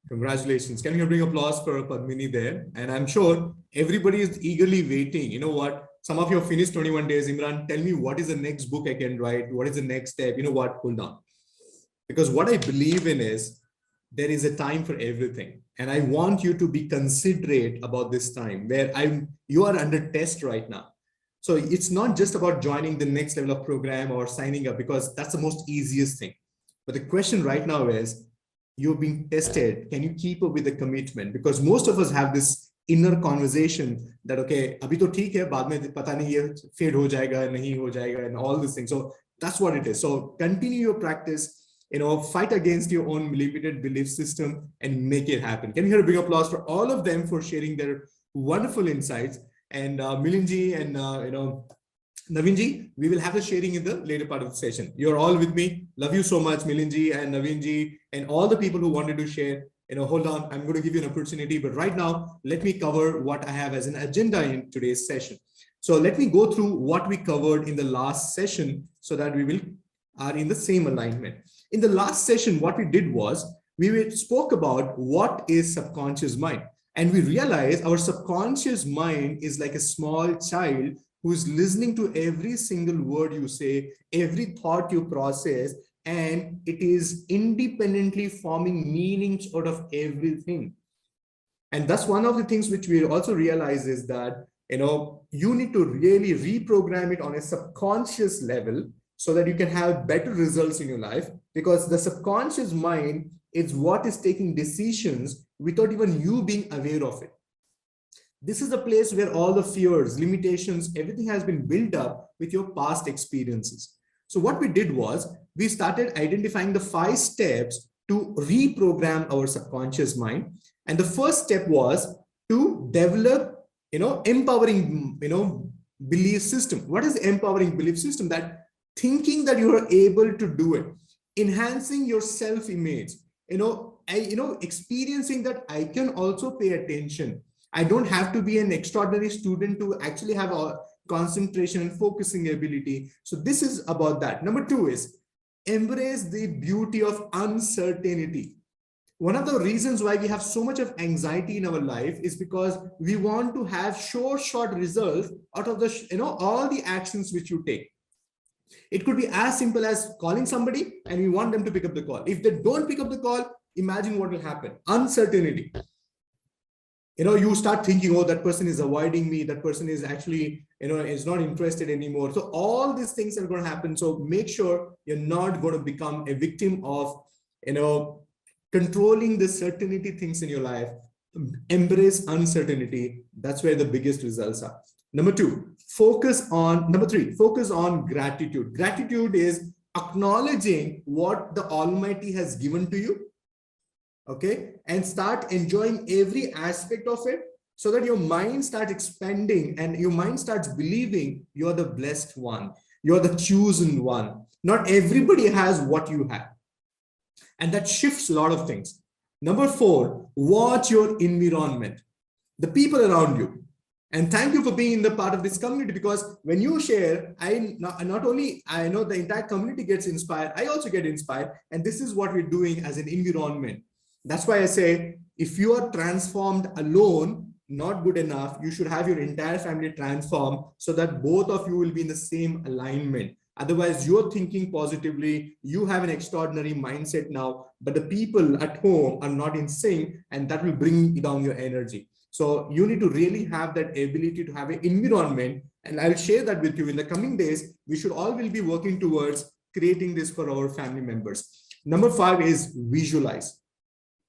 Congratulations. Can you bring applause for Padmini there? And I'm sure everybody is eagerly waiting. You know what? Some of you have finished 21 days. Imran, tell me what is the next book I can write? What is the next step? You know what? Hold on. Because what I believe in is there is a time for everything. And I want you to be considerate about this time where you are under test right now. So it's not just about joining the next level of program or signing up, because that's the most easiest thing. But the question right now is, you're being tested. Can you keep up with the commitment? Because most of us have this inner conversation that, okay, abhi to theek hai, baad mein pata nahi ye fade ho jayega, nahi ho jayega, and all these things. So that's what it is. So continue your practice, fight against your own limited belief system and make it happen. Can you hear a big applause for all of them for sharing their wonderful insights? And Milinji and Navinji, we will have the sharing in the later part of the session. You're all with me. Love you so much, Milinji and Navinji, and all the people who wanted to share. Hold on, I'm going to give you an opportunity, but right now, let me cover what I have as an agenda in today's session. So let me go through what we covered in the last session so that we are in the same alignment. In the last session, what we did was we spoke about what is subconscious mind. And we realized our subconscious mind is like a small child who's listening to every single word you say, every thought you process, and it is independently forming meanings out of everything. And that's one of the things which we also realize is that, you need to really reprogram it on a subconscious level so that you can have better results in your life, because the subconscious mind is what is taking decisions without even you being aware of it. This is the place where all the fears, limitations, everything has been built up with your past experiences. So what we did was we started identifying the 5 steps to reprogram our subconscious mind. And the first step was to develop, empowering, belief system. What is the empowering belief system? That thinking that you are able to do it, enhancing your self-image, experiencing that I can also pay attention. I don't have to be an extraordinary student to actually have a concentration and focusing ability. So this is about that. Number 2 is embrace the beauty of uncertainty. One of the reasons why we have so much of anxiety in our life is because we want to have short results out of the, all the actions which you take. It could be as simple as calling somebody and we want them to pick up the call. If they don't pick up the call, imagine what will happen. Uncertainty. You start thinking, oh, that person is avoiding me. That person is actually, is not interested anymore. So all these things are going to happen. So make sure you're not going to become a victim of, controlling the certainty things in your life. Embrace uncertainty. That's where the biggest results are. Number three, focus on gratitude. Gratitude is acknowledging what the Almighty has given to you. Okay, and start enjoying every aspect of it so that your mind starts expanding and your mind starts believing you're the blessed one, you're the chosen one. Not everybody has what you have. And that shifts a lot of things. Number 4, watch your environment, the people around you. And thank you for being in the part of this community, because when you share, not only I know the entire community gets inspired, I also get inspired. And this is what we're doing as an environment. That's why I say, if you are transformed alone, not good enough, you should have your entire family transformed so that both of you will be in the same alignment. Otherwise, you're thinking positively, you have an extraordinary mindset now, but the people at home are not in sync, and that will bring down your energy. So you need to really have that ability to have an environment, and I'll share that with you in the coming days. We should all will be working towards creating this for our family members. Number 5 is visualize.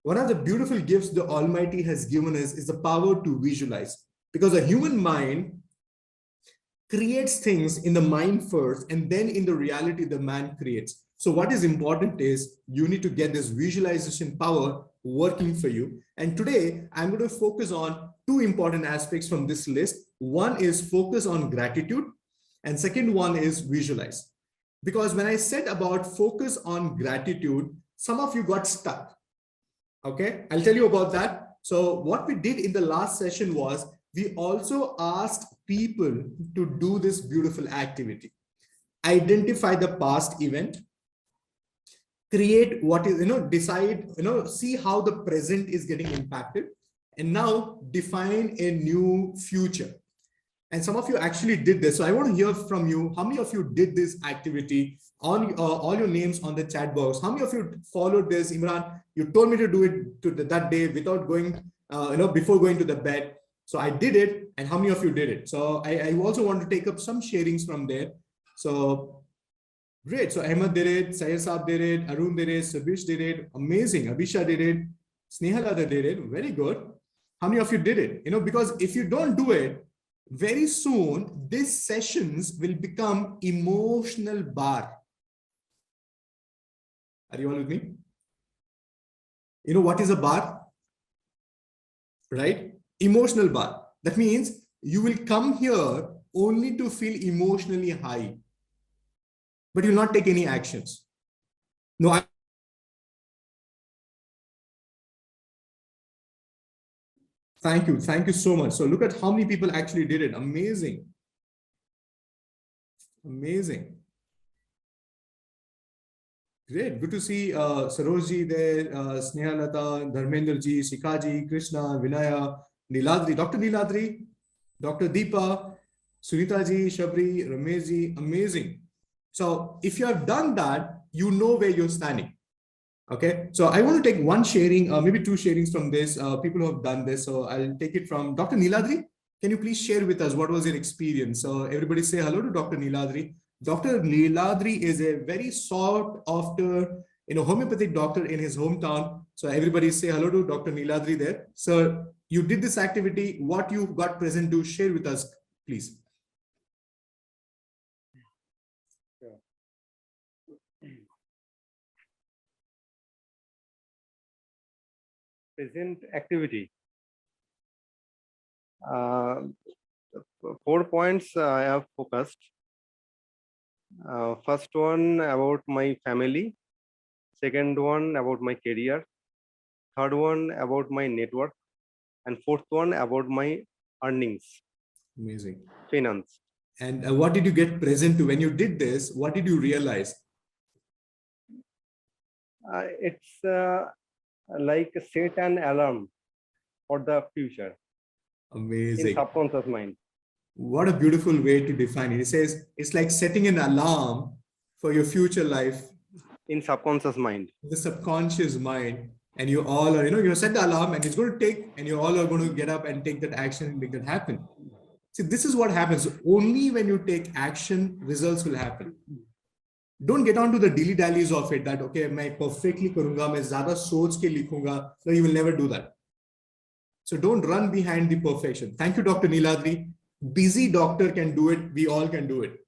One of the beautiful gifts the Almighty has given us is the power to visualize, because the human mind creates things in the mind first, and then in the reality the man creates. So what is important is you need to get this visualization power working for you. And today I'm going to focus on 2 important aspects from this list. One is focus on gratitude, and second one is visualize. Because when I said about focus on gratitude, some of you got stuck. Okay, I'll tell you about that. So what we did in the last session was we also asked people to do this beautiful activity. Identify the past event, create what is, decide, see how the present is getting impacted, and now define a new future. And some of you actually did this. So I want to hear from you. How many of you did this activity? On all your names on the chat box. How many of you followed this? Imran, you told me to do it that day without going, before going to the bed. So I did it. And how many of you did it? So I also want to take up some sharings from there. So great. So Ahmed did it. Sayed Saab did it. Arun did it. Sabish did it. Amazing. Abhisha did it. Snehala did it. Very good. How many of you did it? Because if you don't do it, very soon these sessions will become emotional bar. Are you all with me? You know what is a bar? Right? Emotional bar. That means you will come here only to feel emotionally high, but you'll not take any actions. No, thank you. Thank you so much. So look at how many people actually did it. Amazing. Amazing. Great. Good to see Sarojji there, Snehalata, Dharmendraji, Shikaji, Krishna, Vinaya, Niladri, Dr. Niladri, Dr. Deepa, Sunitaji, Shabri, Rameshji. Amazing. So if you have done that, you know where you're standing. Okay. So I want to take one sharing, maybe 2 sharings from this, people who have done this. So I'll take it from Dr. Niladri. Can you please share with us what was your experience? So everybody say hello to Dr. Niladri. Dr. Niladri is a very sought after, homeopathic doctor in his hometown. So everybody say hello to Dr. Niladri there. So you did this activity. What you got present to share with us, please. Present activity. 4 points I have focused. First one about my family. Second one about my career. Third one about my network. And fourth one about my earnings. Amazing. Finance. And what did you get present to when you did this? What did you realize? It's like set an alarm for the future. Amazing. In subconscious mind. What a beautiful way to define it. It says it's like setting an alarm for your future life. In subconscious mind. The subconscious mind. And you all are, you set the alarm and it's going to take, and you all are going to get up and take that action and make that happen. See, this is what happens. Only when you take action, results will happen. Don't get on to the dilly-dallies of it that, okay, मैं perfectly करूँगा, मैं ज़्यादा सोच के लिखूँगा. No, you will never do that. So don't run behind the perfection. Thank you, Dr. Niladri. Busy doctor can do it. We all can do it.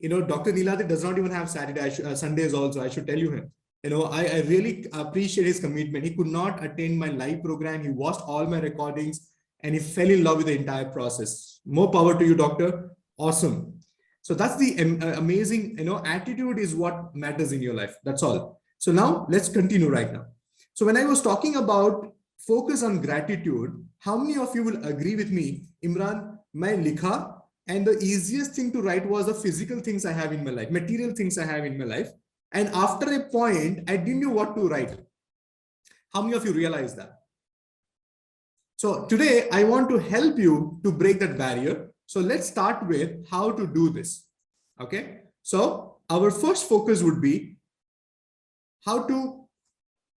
Dr. Niladri does not even have Sundays also. I should tell you him. I really appreciate his commitment. He could not attend my live program. He watched all my recordings and he fell in love with the entire process. More power to you, doctor. Awesome. So that's the amazing, attitude is what matters in your life. That's all. So now let's continue right now. So when I was talking about focus on gratitude, how many of you will agree with me, Imran, main likha, and the easiest thing to write was the physical things I have in my life, material things I have in my life. And after a point, I didn't know what to write. How many of you realize that? So today I want to help you to break that barrier. So let's start with how to do this. Okay. So our first focus would be how to,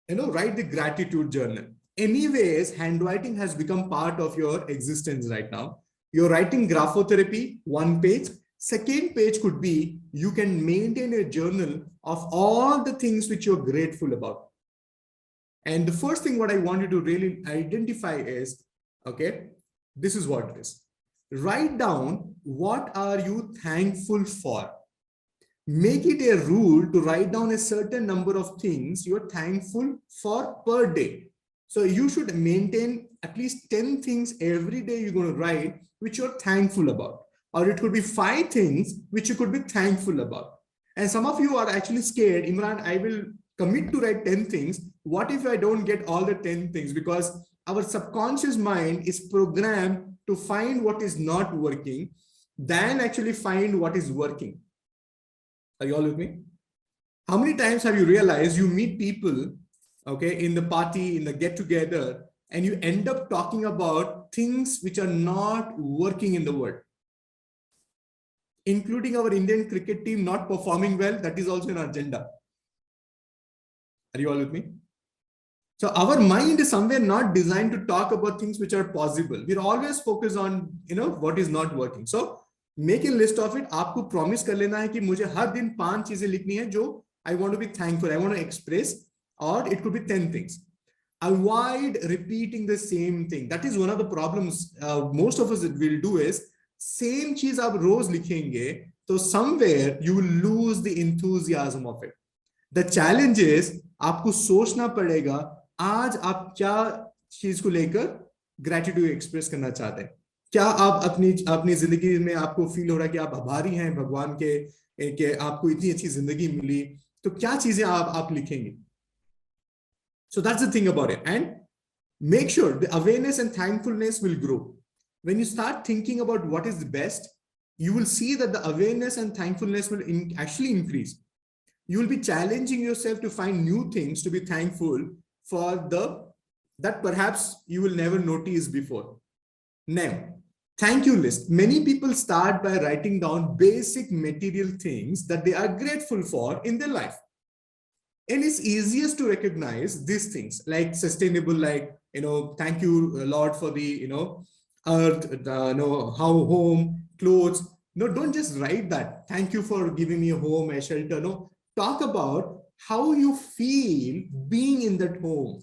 write the gratitude journal. Anyways, handwriting has become part of your existence right now. You're writing graphotherapy, 1 page. Second page could be, you can maintain a journal of all the things which you're grateful about. And the first thing what I want you to really identify is, okay, this is what it is. Write down what are you thankful for. Make it a rule to write down a certain number of things you're thankful for per day. So you should maintain at least 10 things every day you're going to write, which you're thankful about. Or it could be 5 things which you could be thankful about. And some of you are actually scared, Imran, I will commit to write 10 things. What if I don't get all the 10 things? Because our subconscious mind is programmed to find what is not working, than actually find what is working. Are you all with me? How many times have you realized you meet people, okay, in the party, in the get together, and you end up talking about things which are not working in the world, including our Indian cricket team not performing well? That is also an agenda. Are you all with me? So our mind is somewhere not designed to talk about things which are possible. We're always focused on, what is not working. So make a list of it. आपको promise कर लेना है कि मुझे हर दिन 5 चीजें लिखनी है जो I want to be thankful, I want to express, or it could be 10 things. Avoid repeating the same thing. That is one of the problems most of us will do is, same चीज आप रोज लिखेंगे, तो somewhere you will lose the enthusiasm of it. The challenge is, आपको सोचना पड़ेगा, आज आप क्या चीज को लेकर ग्रेटिट्यूड एक्सप्रेस करना चाहते हैं. क्या आप अपनी जिंदगी में आपको फील हो रहा है कि आप आभारी हैं भगवान के आपको इतनी अच्छी जिंदगी मिली, तो क्या चीजें आप लिखेंगे. So that's the thing about it. And make sure the awareness and thankfulness will grow. When you start thinking about what is the best, you will see that the awareness and thankfulness will actually increase. You will be challenging yourself to find new things to be thankful for that perhaps you will never notice before. Now, thank you list. Many people start by writing down basic material things that they are grateful for in their life. And it's easiest to recognize these things like sustainable, like, thank you, Lord, for the, earth, home, clothes. No, don't just write that. Thank you for giving me a home, a shelter. No, talk about how you feel being in that home.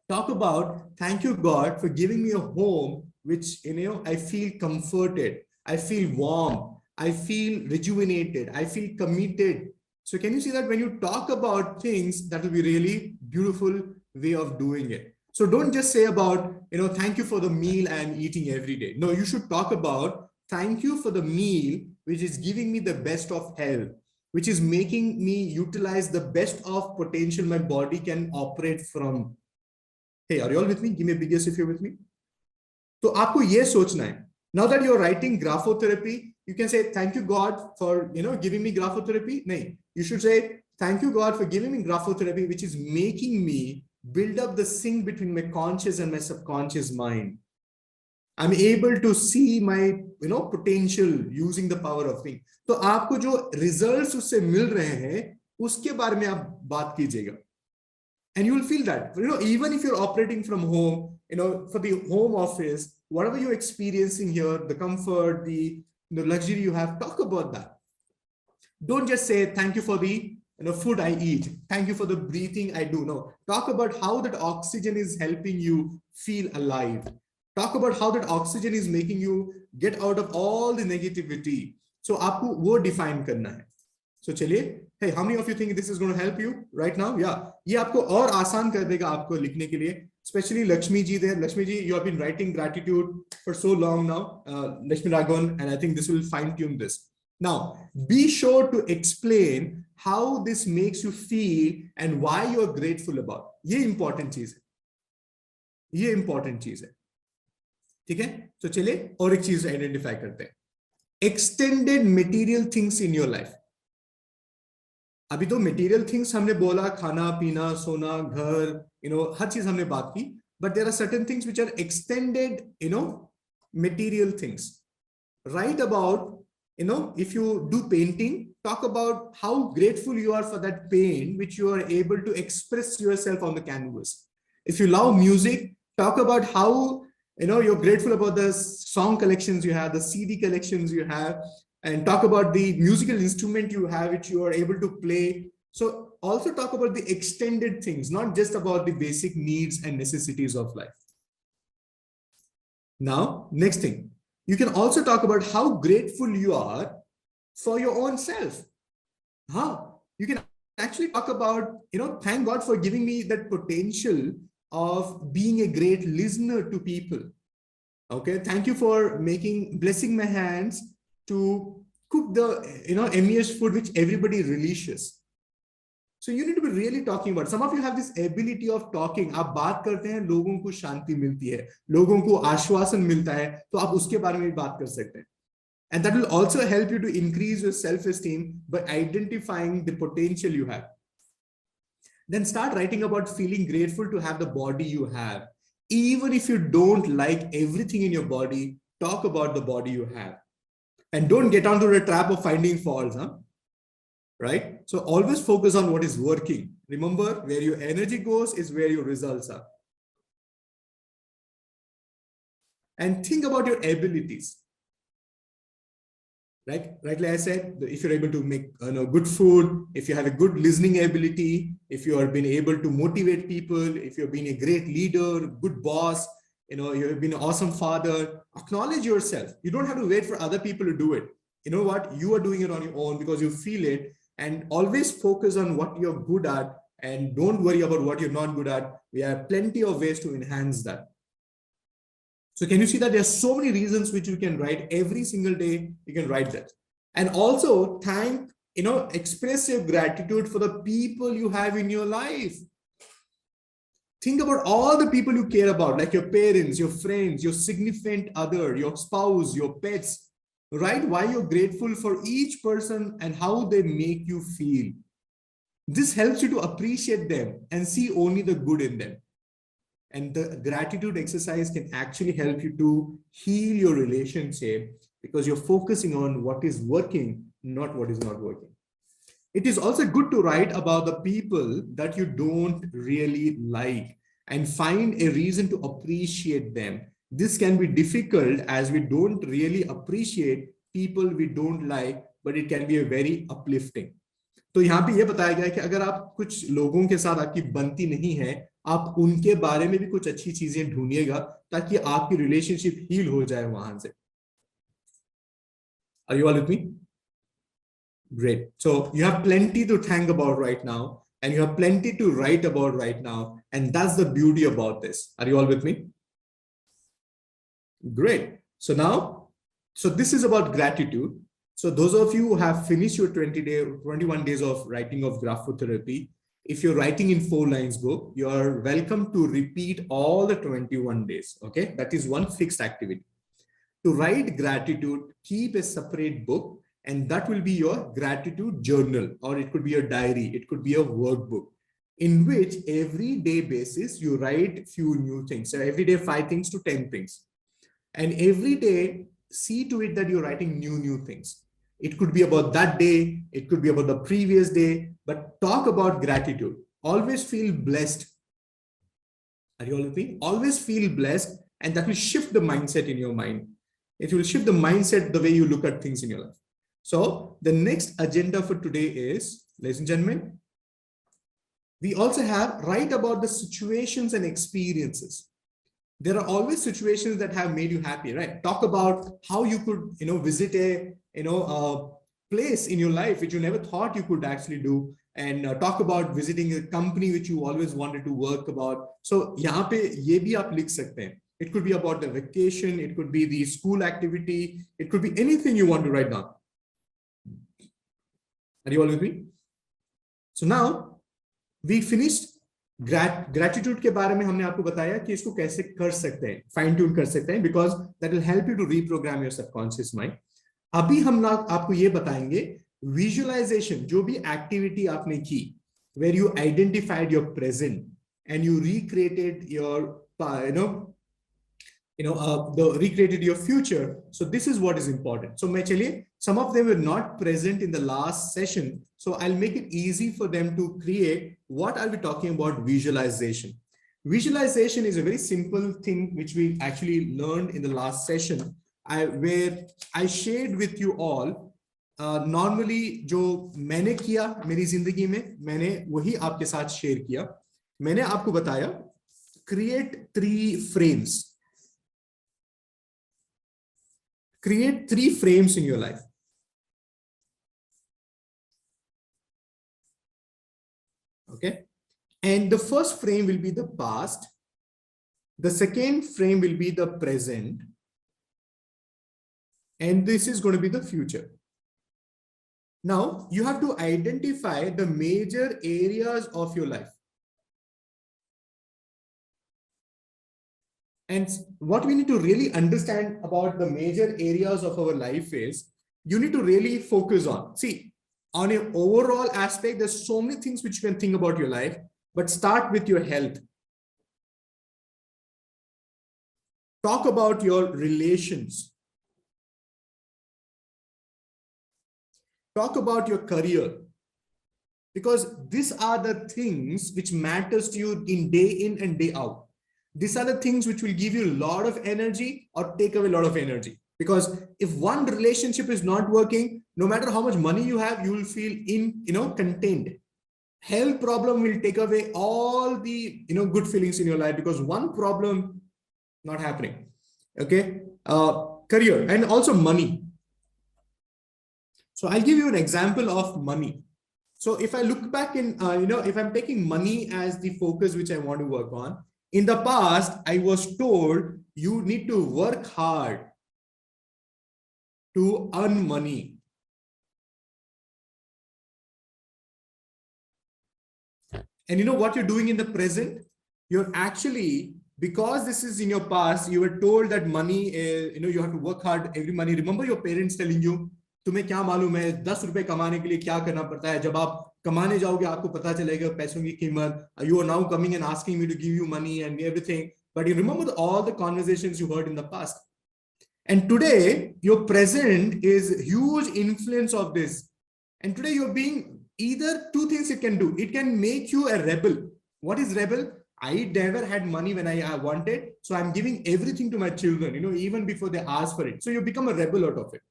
Talk about, thank you, God, for giving me a home, which, I feel comforted. I feel warm. I feel rejuvenated. I feel committed. So can you see that when you talk about things, that will be really beautiful way of doing it. So don't just say about, thank you for the meal I am eating every day. No, you should talk about, thank you for the meal, which is giving me the best of health, which is making me utilize the best of potential my body can operate from. Hey, are you all with me? Give me a big yes if you're with me. So aapko ye sochna hai. Now that you're writing graphotherapy, you can say, thank you God for, giving me graphotherapy. No, you should say, thank you God for giving me graphotherapy, which is making me build up the sync between my conscious and my subconscious mind. I'm able to see my, potential using the power of think. तो आपको जो results उससे मिल रहे हैं, उसके बारे में आप बात कीजिएगा. And you will feel that, even if you're operating from home, for the home office, whatever you're experiencing here, the comfort, the luxury you have, talk about that. Don't just say, thank you for the food I eat. Thank you for the breathing I do. No, talk about how that oxygen is helping you feel alive. Talk about how that oxygen is making you get out of all the negativity. So आपको वो define करना है. So चलिए, hey, how many of you think this is going to help you right now? Yeah, ये आपको और आसान कर देगा आपको लिखने के लिए. Especially Lakshmi ji there. Lakshmi ji, you have been writing gratitude for so long now. Lakshmi Raghavan, and I think this will fine tune this. Now, be sure to explain how this makes you feel and why you are grateful about. ये important चीज है. ये important चीज है. ठीक है? तो चलिए और एक चीज identify करते हैं. Extended material things in your life. अभी तो material things हमने बोला, खाना पीना सोना घर, हर चीज हमने बात की. But there are certain things which are extended, material things. Write about, if you do painting, talk about how grateful you are for that paint, which you are able to express yourself on the canvas. If you love music, talk about how, you're grateful about the song collections you have, the CD collections you have, and talk about the musical instrument you have, which you are able to play. So also talk about the extended things, not just about the basic needs and necessities of life. Now, next thing, you can also talk about how grateful you are for your own self. You can actually talk about, thank God for giving me that potential of being a great listener to people. Okay, thank you for blessing my hands to cook the, MES food which everybody relishes. So you need to be really talking about. Some of you have this ability of talking. आप बात करते हैं, लोगों को शांति मिलती है, लोगों को आश्वासन मिलता है, तो आप उसके बारे में भी बात कर सकते हैं. And that will also help you to increase your self-esteem by identifying the potential you have. Then start writing about feeling grateful to have the body you have. Even if you don't like everything in your body, talk about the body you have. And don't get onto the trap of finding faults. Right? So always focus on what is working. Remember, where your energy goes is where your results are. And think about your abilities. Right? Like I said, if you're able to make good food, if you have a good listening ability, if you have been able to motivate people, if you've been a great leader, good boss, you've been an awesome father, acknowledge yourself. You don't have to wait for other people to do it. You know what? You are doing it on your own because you feel it. And always focus on what you're good at and don't worry about what you're not good at. We have plenty of ways to enhance that. So can you see that there's so many reasons which you can write every single day? You can write that. And also express your gratitude for the people you have in your life. Think about all the people you care about, like your parents, your friends, your significant other, your spouse, your pets. Write why you're grateful for each person and how they make you feel. This helps you to appreciate them and see only the good in them. And the gratitude exercise can actually help you to heal your relationship because you're focusing on what is working, not what is not working. It is also good to write about the people that you don't really like and find a reason to appreciate them. This can be difficult as we don't really appreciate people we don't like, but it can be a very uplifting. तो यहाँ पे ये बताया गया है कि अगर आप कुछ लोगों के साथ आपकी बनती नहीं है, आप उनके बारे में भी कुछ अच्छी चीजें ढूंढिएगा ताकि आपकी रिलेशनशिप हील हो जाए वहां से. Are you all with me? Great. So you have plenty to think about right now, and you have plenty to write about right now, and that's the beauty about this. Are you all with me? Great. So this is about gratitude. So those of you who have finished your 21 days of writing of graphotherapy, if you're writing in 4 lines book, you're welcome to repeat all the 21 days. Okay. That is one fixed activity. To write gratitude, keep a separate book, and that will be your gratitude journal, or it could be a diary, it could be a workbook, in which every day basis you write few new things. So every day 5 things to 10 things. And every day see to it that you're writing new things. It could be about that day, it could be about the previous day, but talk about gratitude. Always feel blessed. Are you all with me? Always feel blessed, and that will shift the mindset in your mind. It will shift the mindset, the way you look at things in your life. So the next agenda for today is, ladies and gentlemen, we also have write about the situations and experiences. There are always situations that have made you happy, right? Talk about how you could, visit a, a place in your life which you never thought you could actually do, and talk about visiting a company which you always wanted to work about. So यहाँ पे ये भी आप लिख सकते हैं. It could be about the vacation, it could be the school activity, it could be anything you want to write down. Are you all with me? So now we finished gratitude के बारे में. हमने आपको बताया कि इसको कैसे कर सकते हैं, फाइन ट्यून कर सकते हैं, because that will help you to reprogram your subconscious mind. अभी हम आपको ये बताएंगे visualization, जो भी activity आपने की, where you identified your present and you recreated your recreated your future. So this is what is important. So actually, some of them were not present in the last session. So I'll make it easy for them to create. What are we talking about? Visualization. Visualization is a very simple thing which we actually learned in the last session, where I shared with you all. Normally, जो मैंने किया मेरी जिंदगी में, मैंने वही आपके साथ शेयर किया. मैंने आपको बताया, create 3 frames. Create 3 frames in your life. Okay. And the first frame will be the past. The second frame will be the present. And this is going to be the future. Now you have to identify the major areas of your life. And what we need to really understand about the major areas of our life is, you need to really focus on. See, on an overall aspect, there's so many things which you can think about your life, but start with your health. Talk about your relations. Talk about your career. Because these are the things which matters to you in and day out. These are the things which will give you a lot of energy or take away a lot of energy. Because if one relationship is not working, no matter how much money you have, you will feel contained. Health problem will take away all the good feelings in your life, because one problem not happening. Okay. Career and also money. So I'll give you an example of money. So if I look back in, if I'm taking money as the focus which I want to work on, in the past, I was told you need to work hard to earn money. And you know what you're doing in the present? You're actually, because this is in your past, you were told that money is, you have to work hard every money. Remember your parents telling you, तुम्हें क्या मालूम है 10 रुपए कमाने के लिए क्या करना पड़ता है, जब आप कमाने जाओगे आपको पता चलेगा पैसों की कीमत. You are now coming and asking me to give you money and everything, but you remember all the conversations you heard in the past. And today your present is huge influence of this. And today you're being either 2 things it can do. It can make you a rebel. What is rebel? I never had money when I wanted, so I'm giving everything to my children, even before they ask for it. So you become a rebel out of it.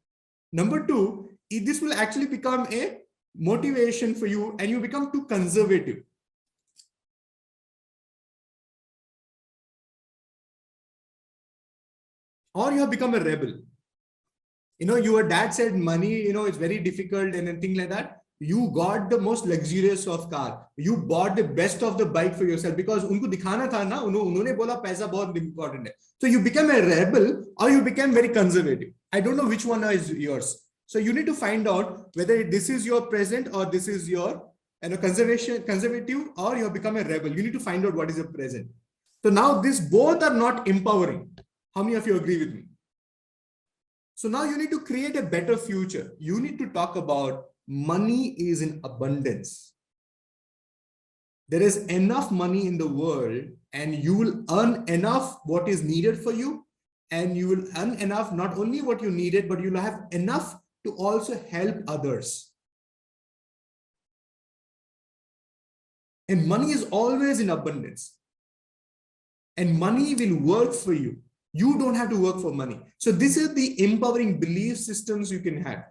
Number 2, this will actually become a motivation for you, and you become too conservative. Or you have become a rebel. Your dad said money, it's very difficult and anything like that. You got the most luxurious of car. You bought the best of the bike for yourself because unko dikhana tha na, unhone bola paisa bahut important hai. So you become a rebel or you become very conservative. I don't know which one is yours. So you need to find out whether this is your present or this is your conservative, or you have become a rebel. You need to find out what is your present. So now these both are not empowering. How many of you agree with me? So now you need to create a better future. You need to talk about money is in abundance. There is enough money in the world and you will earn enough what is needed for you, and you will earn enough, not only what you needed, but you'll have enough to also help others. And money is always in abundance. And money will work for you. You don't have to work for money. So this is the empowering belief systems you can have.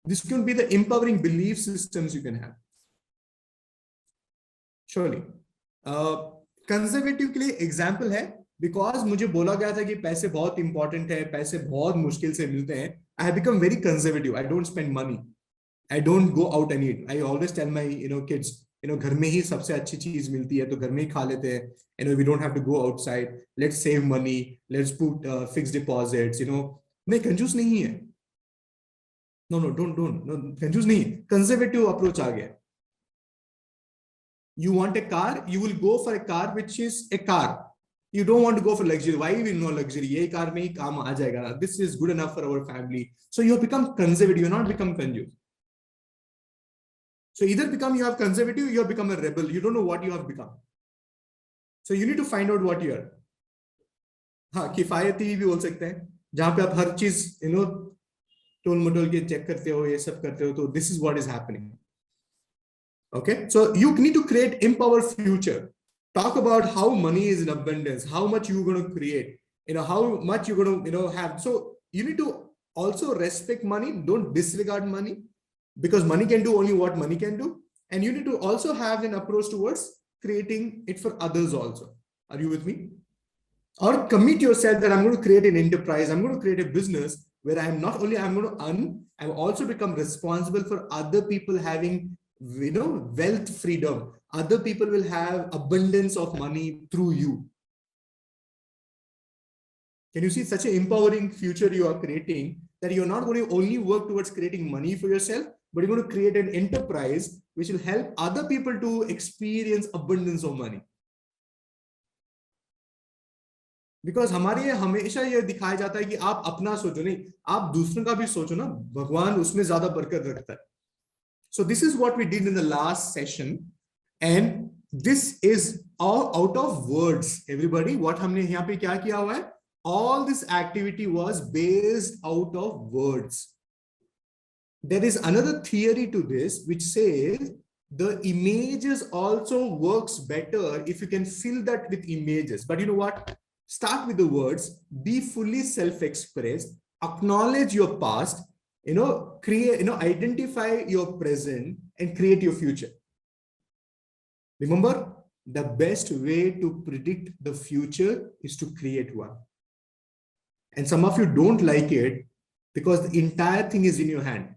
This can be the empowering belief systems you can have. Surely. Conservative के लिए example है, because मुझे बोला गया था कि पैसे बहुत important है, पैसे बहुत मुश्किल से मिलते हैं. I have become very conservative. I don't spend money. I don't go out and eat. I always tell my kids, घर में ही सबसे अच्छी चीज मिलती है, तो घर में ही खा लेते हैं. We don't have to go outside. Let's save money. Let's put fixed deposits. नहीं, कंजूस नहीं है. No, don't. No, कंजूस नहीं. Conservative approach आ गया. You want a car, you will go for a car which is a car. You don't want to go for luxury. Why will no luxury? ये car में ही काम आ जाएगा. This is good enough for our family. So you have become conservative. You not become conjuice. So either you have conservative, you have become a rebel. You don't know what you have become. So you need to find out what you are. हाँ, किफायती भी बोल सकते हैं, जहाँ पे आप हर चीज टोल मटोल के चेक करते हो, ये सब करते हो, तो this is what is happening. Okay, so you need to create empower future. Talk about how money is in abundance, how much you're going to create, how much you're going to have. So you need to also respect money. Don't disregard money, because money can do only what money can do. And you need to also have an approach towards creating it for others also. Are you with me? Or commit yourself that I'm going to create an enterprise, I'm going to create a business where I'm going to earn, I'm also become responsible for other people having wealth freedom. Other people will have abundance of money through you. Can you see such an empowering future you are creating, that you're not going to only work towards creating money for yourself, but you're going to create an enterprise which will help other people to experience abundance of money. Because हमारे हमेशा ये दिखाया जाता है कि आप अपना सोचो, नहीं, आप दूसरों का भी सोचो ना, भगवान उसमें ज्यादा बरकत रखता है. So this is what we did in the last session, and this is all out of words. Everybody, what हमने यहाँ पे क्या किया हुआ है? All this activity was based out of words. There is another theory to this which says the images also works better if you can fill that with images. But you know what? Start with the words, be fully self-expressed, acknowledge your past, create, identify your present and create your future. Remember, the best way to predict the future is to create one. And some of you don't like it because the entire thing is in your hand.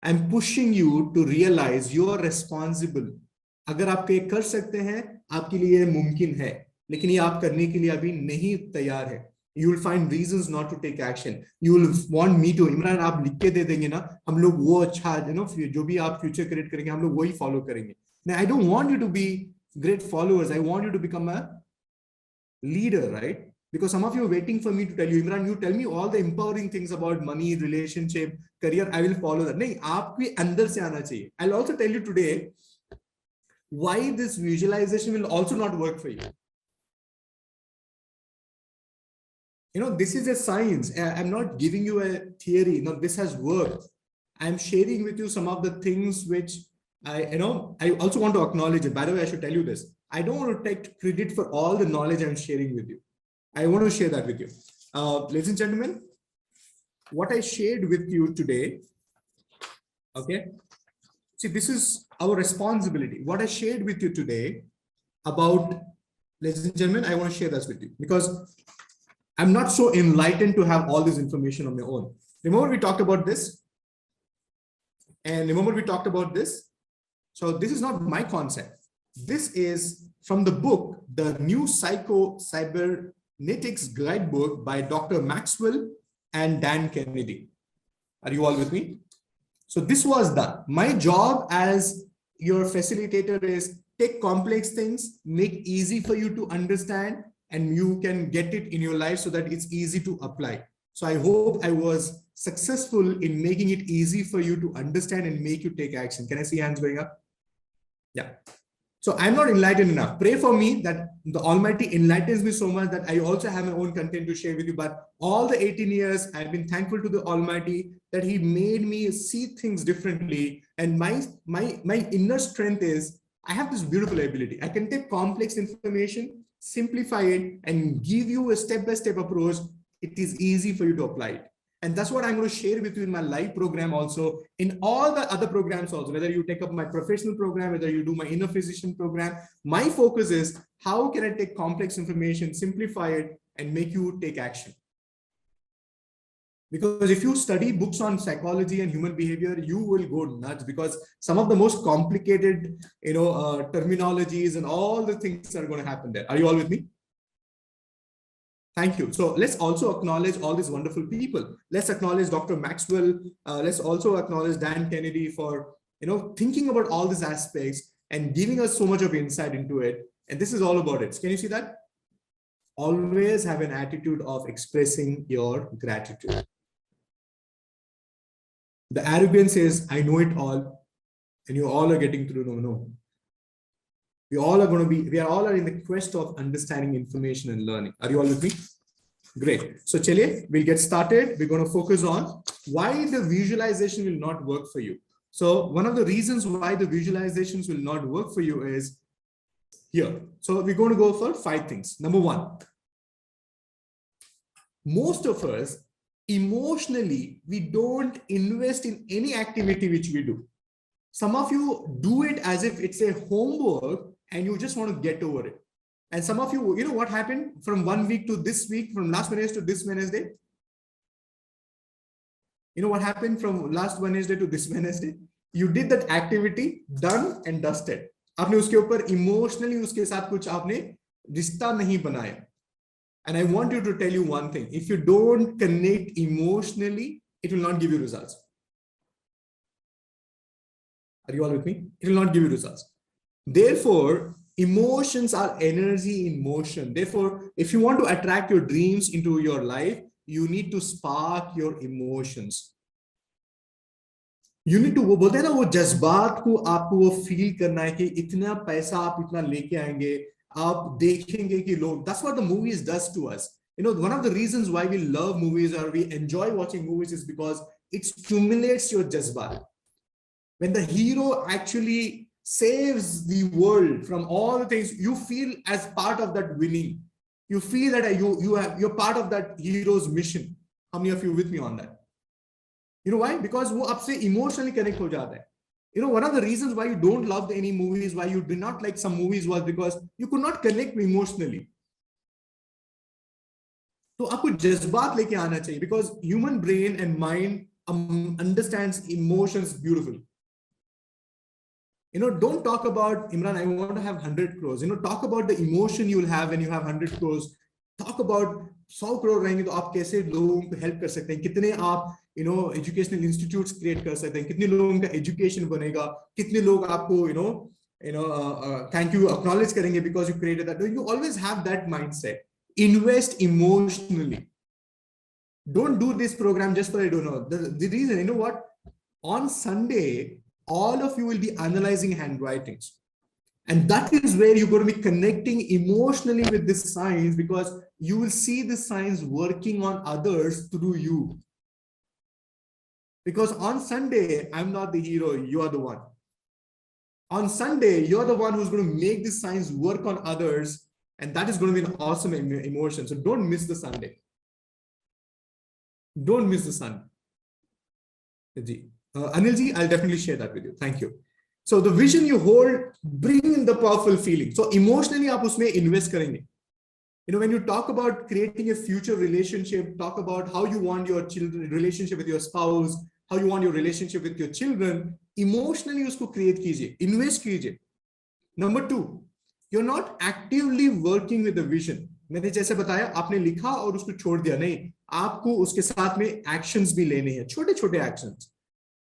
I'm pushing you to realize you are responsible. अगर आप ये कर सकते हैं, आपके लिए ये मुमकिन है, लेकिन ये आप करने के लिए अभी नहीं तैयार है. You will find reasons not to take action. You will want me to, Imran आप लिख के दे देंगे ना, हम लोग वो अच्छा, जो भी आप फ्यूचर क्रिएट करेंगे, हम लोग वही फॉलो करेंगे. Now, I don't want you to be great followers. I want you to become a leader, right? Because some of you are waiting for me to tell you, Imran, you tell me all the empowering things about money, relationship, career. I will follow that. नहीं, आपके अंदर से आना चाहिए. I'll also tell you today why this visualization will also not work for you. This is a science. I'm not giving you a theory. No, this has worked. I'm sharing with you some of the things which I also want to acknowledge it. By the way, I should tell you this. I don't want to take credit for all the knowledge I'm sharing with you. I want to share that with you. Ladies and gentlemen, what I shared with you today, okay? See, this is our responsibility. What I shared with you today about, ladies and gentlemen, I want to share this with you because I'm not so enlightened to have all this information on my own. Remember we talked about this? And remember we talked about this? So this is not my concept. This is from the book, The New Cybernetics Guidebook by Dr. Maxwell and Dan Kennedy. Are you all with me? So this was done. My job as your facilitator is take complex things, make easy for you to understand, and you can get it in your life so that it's easy to apply. So I hope I was successful in making it easy for you to understand and make you take action. Can I see hands going up? Yeah. So I'm not enlightened enough. Pray for me that the Almighty enlightens me so much that I also have my own content to share with you. But all the 18 years, I've been thankful to the Almighty that He made me see things differently. And my inner strength is, I have this beautiful ability. I can take complex information, simplify it, and give you a step-by-step approach. It is easy for you to apply it. And that's what I'm going to share with you in my live program also, in all the other programs also, whether you take up my professional program, whether you do my inner physician program. My focus is how can I take complex information, simplify it, and make you take action. Because if you study books on psychology and human behavior, you will go nuts, because some of the most complicated, terminologies and all the things are going to happen there. Are you all with me? Thank you. So let's also acknowledge all these wonderful people. Let's acknowledge Dr. Maxwell. Let's also acknowledge Dan Kennedy for, thinking about all these aspects and giving us so much of insight into it. And this is all about it. Can you see that? Always have an attitude of expressing your gratitude. The arrogance is, I know it all, and you all are getting through. No. We all are in the quest of understanding information and learning. Are you all with me? Great. So chaliye, we'll get started. We're going to focus on why the visualization will not work for you. So one of the reasons why the visualizations will not work for you is here. So we're going to go for 5 things. Number 1, most of us emotionally, we don't invest in any activity which we do. Some of you do it as if it's a homework and you just want to get over it. And some of you, what happened from 1 week to this week, from last Wednesday to this Wednesday? You know what happened from last Wednesday to this Wednesday? You did that activity, done and dusted. आपने उसके ऊपर emotionally उसके साथ कुछ आपने रिश्ता नहीं बनाया. And I want you to tell you one thing. If you don't connect emotionally, it will not give you results. Are you all with me? It will not give you results. Therefore, emotions are energy in motion. Therefore, if you want to attract your dreams into your life, you need to spark your emotions. You need to, वो बोलते हैं ना, वो जज्बात को आपको वो feel करना है कि इतना पैसा आप इतना लेके आएंगे, आप देखेंगे कि लोग. That's what the movies does to us. One of the reasons why we love movies or we enjoy watching movies is because it stimulates your jazbat. When the hero actually saves the world from all the things, you feel as part of that winning. You feel that you're part of that hero's mission. How many of you with me on that? You know why? Because वो आपसे emotionally connect हो जाता है. One of the reasons why you don't love any movies, why you did not like some movies, was because you could not connect emotionally. तो आपको जज्बात लेके आना चाहिए, because human brain and mind understands emotions beautifully. Don't talk about, Imran, I want to have 100 crores. Talk about the emotion you will have when you have 100 crores. Talk about 100 crore रहेंगे तो आप कैसे लोगों को help कर सकते हैं, कितने आप educational institutes create कर सकते हैं, कितने लोगों का education बनेगा, कितने लोग आपको thank you acknowledge करेंगे because you created that. You always have that mindset. Invest emotionally. Don't do this program just for the reason. What? On Sunday, all of you will be analyzing handwritings. And that is where you're going to be connecting emotionally with this science, because you will see this science working on others through you. Because on Sunday, I'm not the hero, you are the one. On Sunday, you're the one who's going to make this science work on others. And that is going to be an awesome emotion. So don't miss the Sunday. Don't miss the Sunday. Anilji, I'll definitely share that with you. Thank you. So the vision you hold, bring in the powerful feeling. So emotionally, आप उसमें invest करेंगे. When you talk about creating a future relationship, talk about how you want your children relationship with your spouse, how you want your relationship with your children, emotionally उसको create कीजिए, invest कीजिए. Number 2, you're not actively working with the vision. मैंने जैसे बताया, आपने लिखा और उसको छोड़ दिया नहीं, आपको उसके साथ में actions भी लेने हैं, छोटे-छोटे actions.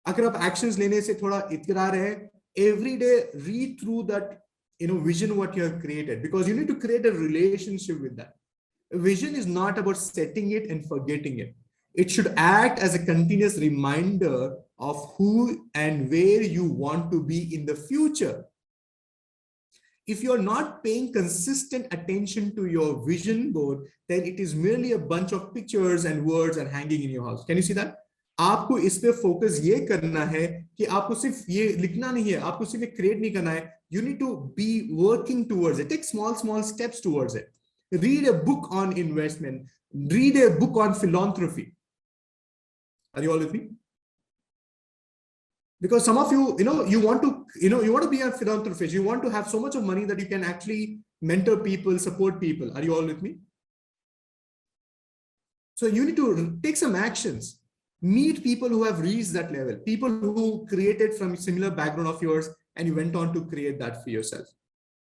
अगर आप actions लेने से थोड़ा इतरा रहे हैं, every day read through that vision what you have created, because you need to create a relationship with that. Vision is not about setting it and forgetting it. It should act as a continuous reminder of who and where you want to be in the future. If you're not paying consistent attention to your vision board, then it is merely a bunch of pictures and words and hanging in your house. Can you see that? आपको इस पे focus ये करना है कि आपको सिर्फ ये लिखना नहीं है, आपको सिर्फ क्रिएट नहीं करना है. You need to be working towards it. Take small steps towards it. Read a book on investment. Read a book on philanthropy. Are you all with me? Because some of you, you want to be a philanthropist. You want to have so much of money that you can actually mentor people, support people. Are you all with me? So you need to take some actions. Meet people who have reached that level. People who created from a similar background of yours, and you went on to create that for yourself.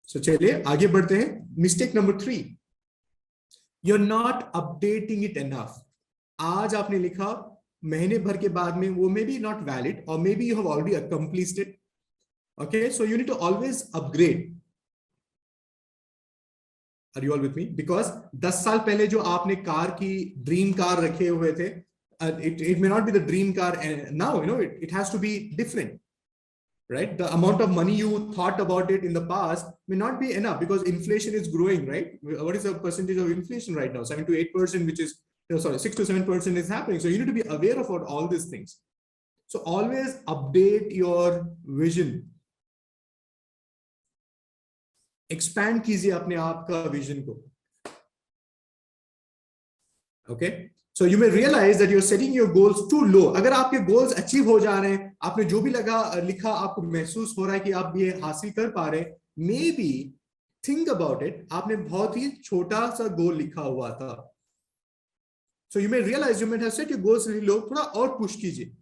So चलिए आगे बढ़ते हैं. Mistake number 3. You're not updating it enough. आज आपने लिखा, महीने भर के बाद में वो maybe not valid, or maybe you have already accomplished it. Okay, so you need to always upgrade. Are you all with me? Because 10 साल पहले जो आपने कार की ड्रीम कार रखे हुए थे, it may not be the dream car, and now it has to be different, right? The amount of money you thought about it in the past may not be enough because inflation is growing, right? What is the percentage of inflation right now? 7 to 8%, which is 6 to 7% is happening. So you need to be aware of all these things. So always update your vision. Expand कीजिए अपने आप का vision को. Okay. So you may realize that you're setting your goals too low. अगर आपके goals achieve हो जा रहे हैं, आपने जो भी लिखा आपको महसूस हो रहा है कि आप ये हासिल कर पा रहे हैं, maybe think about it. आपने बहुत ही छोटा सा goal लिखा हुआ था. So you may realize you might have set your goals really low. थोड़ा और push कीजिए.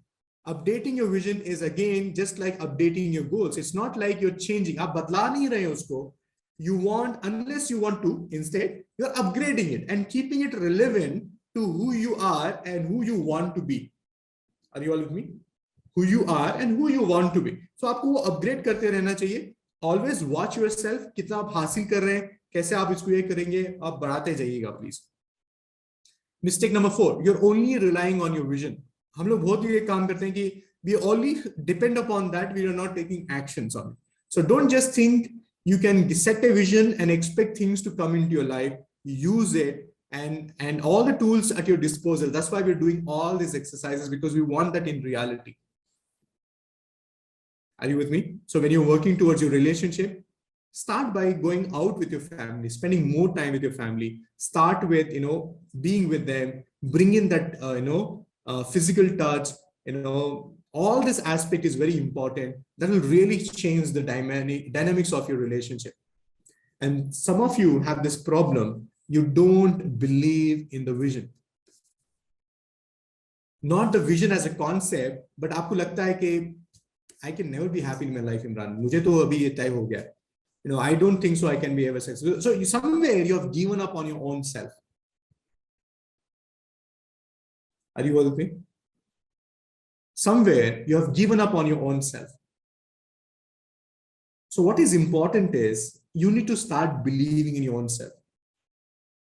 Updating your vision is again just like updating your goals. It's not like you're changing. आप बदला नहीं रहे हैं उसको. You want, unless you want to, instead you're upgrading it and keeping it relevant to who you are and who you want to be. Are you all with me? Who you are and who you want to be. So आपको वो upgrade करते रहना चाहिए. Always watch yourself. कितना आप हासिल कर रहे हैं, कैसे आप इसको ये करेंगे, आप बढ़ाते जाइएगा please. Mistake number 4. You're only relying on your vision. हम लोग बहुत ये काम करते हैं कि we only depend upon that. We are not taking actions on it. So don't just think you can set a vision and expect things to come into your life. Use it. And all the tools at your disposal. That's why we're doing all these exercises, because we want that in reality. Are you with me? So when you're working towards your relationship, start by going out with your family, spending more time with your family. Start with, being with them, bring in that, physical touch, all this aspect is very important. That will really change the dynamics of your relationship. And some of you have this problem. You don't believe in the vision. Not the vision as a concept, but आपको लगता है कि I can never be happy in my life, Imran. मुझे तो अभी ये तय हो गया. I don't think so I can be ever successful. So somewhere you have given up on your own self. Are you all with me? Somewhere you have given up on your own self. So what is important is you need to start believing in your own self.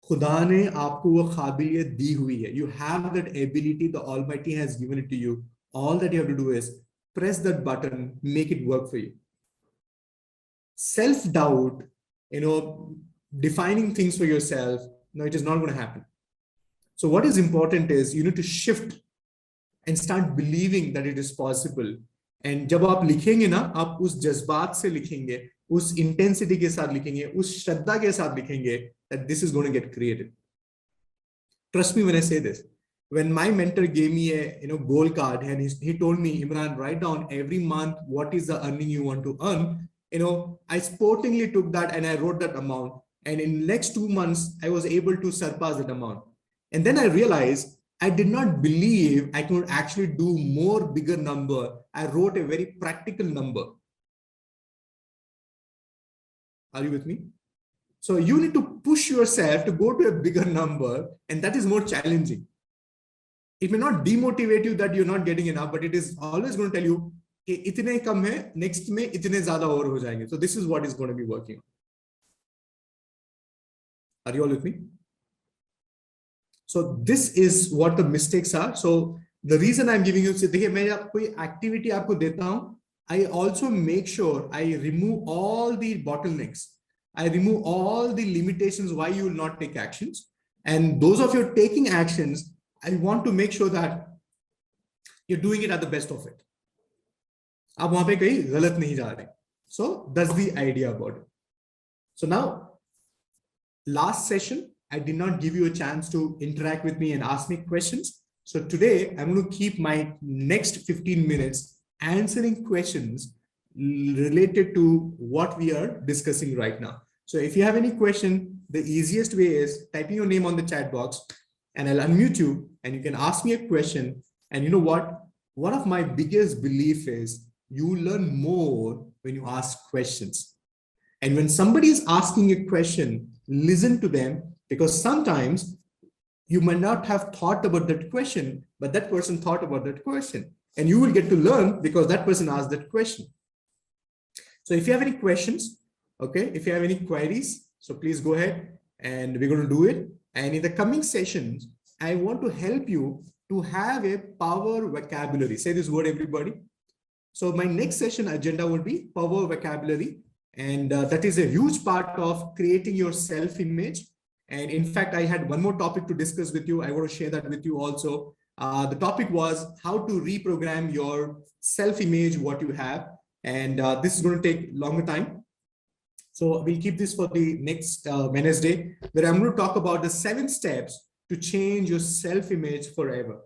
खुदा ने आपको वो काबिलियत दी हुई है. You have that ability. The Almighty has given it to you. All that you have to do is press that button, make it work for you. Self-doubt, defining things for yourself, no, it is not going to happen. So what is important is you need to shift and start believing that it is possible. And जब आप लिखेंगे ना, आप उस जज्बात से लिखेंगे, उस इंटेंसिटी के साथ लिखेंगे, उस श्रद्धा के साथ लिखेंगे, that this is going to get created. Trust me when I say this. When my mentor gave me a goal card and he told me, Imran, write down every month what is the earning you want to earn. I sportingly took that and I wrote that amount. And in next 2 months, I was able to surpass that amount. And then I realized I did not believe I could actually do more bigger number. I wrote a very practical number. Are you with me? So you need to push yourself to go to a bigger number, and that is more challenging. It may not demotivate you that you're not getting enough, but it is always going to tell you, कि इतने कम है, next में इतने ज़्यादा और हो जाएंगे. So this is what is going to be working. Are you all with me? So this is what the mistakes are. So the reason I'm giving you, देखिए मैं जब कोई activity आपको देता हूँ, I also make sure I remove all the bottlenecks. I remove all the limitations why you will not take actions. And those of you taking actions, I want to make sure that you're doing it at the best of it. आप वहां पे कहीं गलत नहीं जा रहे. So that's the idea about it. So now, last session, I did not give you a chance to interact with me and ask me questions. So today, I'm going to keep my next 15 minutes answering questions related to what we are discussing right now. So if you have any question, the easiest way is typing your name on the chat box and I'll unmute you and you can ask me a question. And you know what? One of my biggest belief is you learn more when you ask questions. And when somebody is asking a question, listen to them, because sometimes you might not have thought about that question, but that person thought about that question. And you will get to learn because that person asked that question. So if you have any questions, okay, if you have any queries, so please go ahead and we're going to do it. And in the coming sessions, I want to help you to have a power vocabulary. Say this word, everybody. So my next session agenda will be power vocabulary. And that is a huge part of creating your self-image. And in fact, I had one more topic to discuss with you. I want to share that with you also. The topic was how to reprogram your self-image, what you have. And this is going to take longer time. So we'll keep this for the next Wednesday, where I'm going to talk about the 7 steps to change your self-image forever.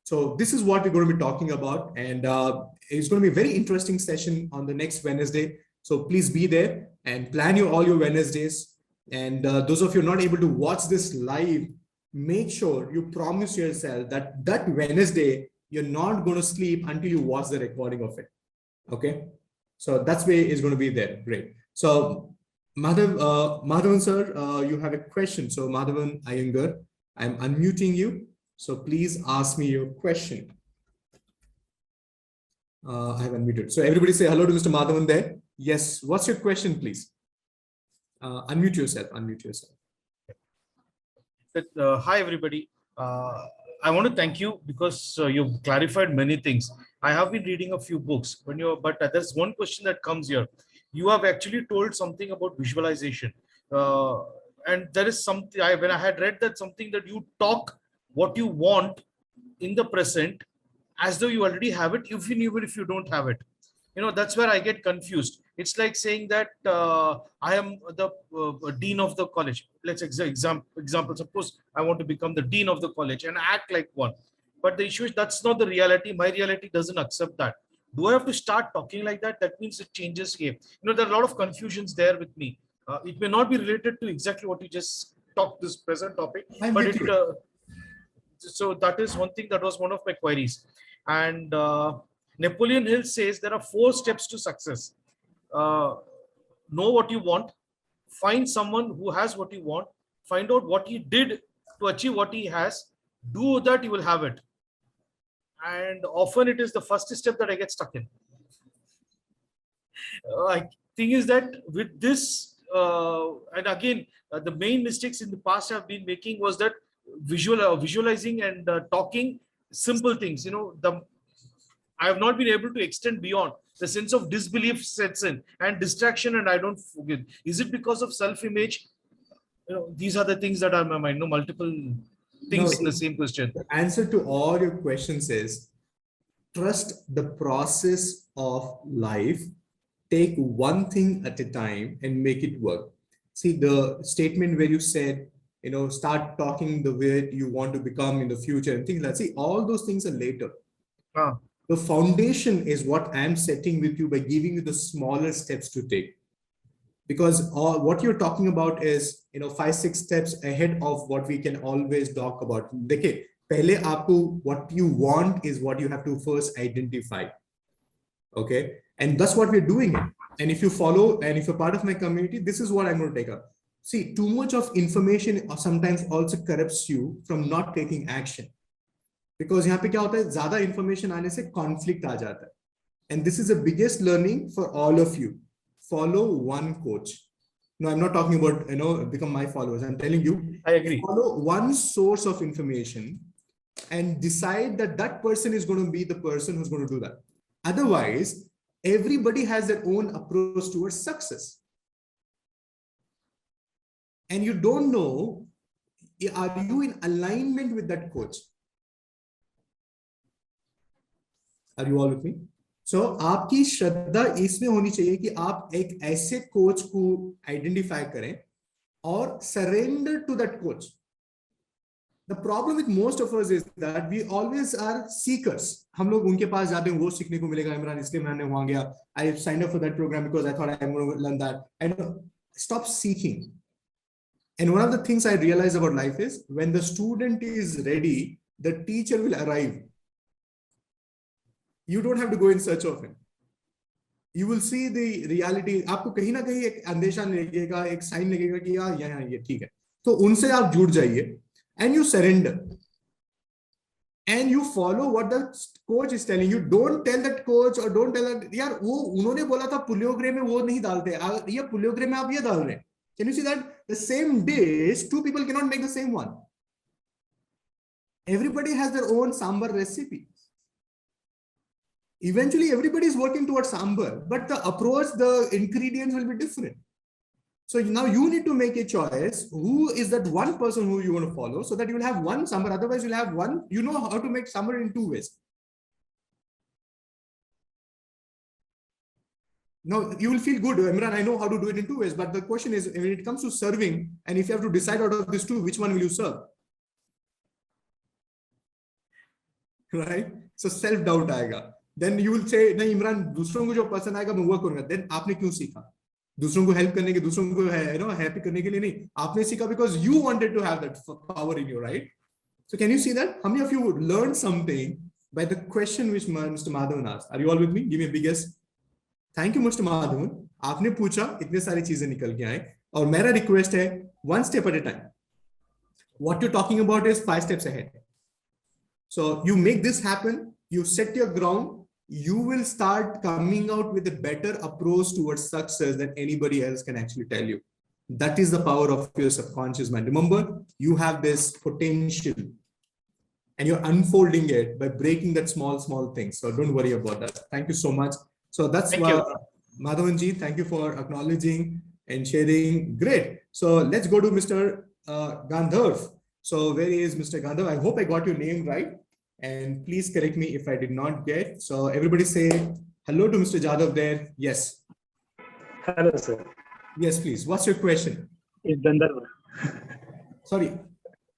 So this is what we're going to be talking about. And it's going to be a very interesting session on the next Wednesday. So please be there and plan all your Wednesdays. And those of you not able to watch this live, make sure you promise yourself that that Wednesday, you're not going to sleep until you watch the recording of it. Okay. So that's way is going to be there. Great. So Madhavan sir, you have a question. So Madhavan Iyengar, I'm unmuting you. So please ask me your question. I have unmuted. So everybody say hello to Mr. Madhavan there. Yes. What's your question, please? Unmute yourself. Unmute yourself. Hi, everybody. I want to thank you because you've clarified many things. I have been reading a few books. But there's one question that comes here. You have actually told something about visualization. And there is something, when I had read that something that you talk what you want in the present as though you already have it, even if you don't have it. That's where I get confused. It's like saying that I am the dean of the college. Let's example. Suppose I want to become the dean of the college and act like one. But the issue is that's not the reality. My reality doesn't accept that. Do I have to start talking like that? That means it changes here. There are a lot of confusions there with me. It may not be related to exactly what you just talked, this present topic. So that is one thing that was one of my queries. And Napoleon Hill says there are 4 steps to success. Know what you want, find someone who has what you want, find out what he did to achieve what he has, do that, you will have it. And often it is the first step that I get stuck in. I think is that with this, and again, the main mistakes in the past I've been making was that visualizing and talking simple things. I have not been able to extend beyond. The sense of disbelief sets in and distraction, and I don't forget. Is it because of self-image? These are the things that are in my mind. Multiple things in the same question. The answer to all your questions is trust the process of life. Take one thing at a time and make it work. See the statement where you said, start talking the way you want to become in the future and things like that. See, all those things are later. The foundation is what I'm setting with you by giving you the smaller steps to take. Because what you're talking about is, 5-6 steps ahead of what we can always talk about. Dekhe, pehle aapko what you want is what you have to first identify. Okay. And that's what we're doing. And if you follow, and if you're part of my community, this is what I'm going to take up. See, too much of information sometimes also corrupts you from not taking action. Because यहाँ पे क्या होता है, ज़्यादा information आने से conflict आ जाता है. And this is the biggest learning for all of you. Follow one coach. No, I'm not talking about, become my followers. I'm telling you, I agree. Follow one source of information and decide that that person is going to be the person who's going to do that. Otherwise, everybody has their own approach towards success. And you don't know, are you in alignment with that coach? Are you all with me? So आपकी श्रद्धा इसमें होनी चाहिए कि आप एक ऐसे coach को identify करें और surrender to that coach. The problem with most of us is that we always are seekers. हम लोग उनके पास जाते हैं, वो सीखने को मिलेगा इमरान, इसलिए मैंने वहां गया. I signed up for that program because I thought I'm going to learn that. And stop seeking. And one of the things I realized about life is when the student is ready, the teacher will arrive. You don't have to go in search of him. You will see the reality. आपको कहीं ना कहीं एक अंदेशा लगेगा, एक sign लगेगा कि यार यहाँ ये ठीक है. तो उनसे आप जुड़ जाइए and you surrender. And you follow what the coach is telling you. Don't tell that coach or don't tell that यार वो उन्होंने बोला था पुलियोग्रे में वो नहीं डालते, ये पुलियोग्रे में आप ये डाल रहे हैं. Can you see that the same dish, two people cannot make the same one. Everybody has their own sambar recipe. Eventually, everybody is working towards sambar, but the approach, the ingredients will be different. So now you need to make a choice. Who is that one person who you want to follow so that you will have one sambar. Otherwise, you'll have one, you know how to make sambar in two ways. Now you will feel good, Imran, I know how to do it in two ways, but the question is when it comes to serving, and if you have to decide out of these two, which one will you serve? Right? So self-doubt आएगा. Then you will say, नहीं इमरान, दूसरों को जो पसंद आएगा मैं वो करूँगा. Then आपने क्यों सीखा? दूसरों को हेल्प करने के, दूसरों को हैप्पी करने के लिए नहीं, आपने सीखा because you wanted to have that power in you, right? So can you see that? How many of you learned something by the question which Mr. Madhavan asked? Are you all with me? Give me a big yes. Thank you, Mr. Madhavan. आपने पूछा, इतने सारी चीजें निकल के आए, और मेरा रिक्वेस्ट है one step at a time. What you're talking about is 5 steps ahead. So you make this happen, you set your ground, you will start coming out with a better approach towards success than anybody else can actually tell you. That is the power of your subconscious mind. Remember, you have this potential and you're unfolding it by breaking that small things. So don't worry about that. Thank you so much. So that's why, Madhavanji, thank you for acknowledging and sharing. Great. So let's go to Mr. Gandharv. So where is Mr. Gandharv? I hope I got your name right. And please correct me if I did not get. So everybody say hello to Mr. Jadhav there. Yes. Hello, sir. Yes, please. What's your question? It's Gandharva. Sorry.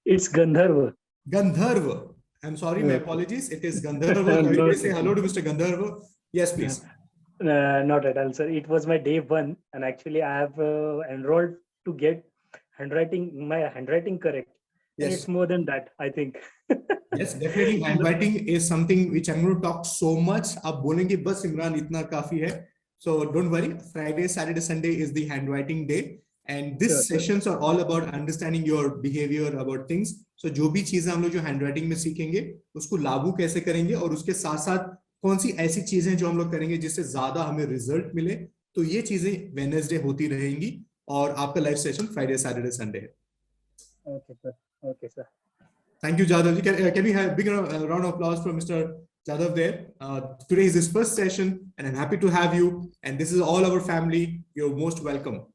It's Gandharva. Gandharva. I'm sorry, my apologies. It is Gandharva. Everybody say hello to Mr. Gandharva. Yes, please. Not at all, sir. It was my day one, and actually I have enrolled to get my handwriting correct. Yes. It's more than that, I think. Yes, definitely. Handwriting is something which I'm going to talk so much. आप बोलेंगे बस इमरान इतना काफी है. So don't worry. Friday, Saturday, Sunday is the handwriting day, and these sessions are all about understanding your behavior, about things. So जो भी चीजें हम लोग जो handwriting में सीखेंगे, उसको लागू कैसे करेंगे, और उसके साथ-साथ कौन सी ऐसी चीजें जो हम लोग करेंगे जिससे ज्यादा हमें रिजल्ट मिले. तो ये चीजें वेडनेसडे होती रहेंगी, और आपका live session Friday, Saturday, Sunday है. Okay, sir. Okay, sir. Thank you, Jadhav. Can we have a big round of applause for Mr. Jadhav there? Today is his first session, and I'm happy to have you. And this is all our family. You're most welcome.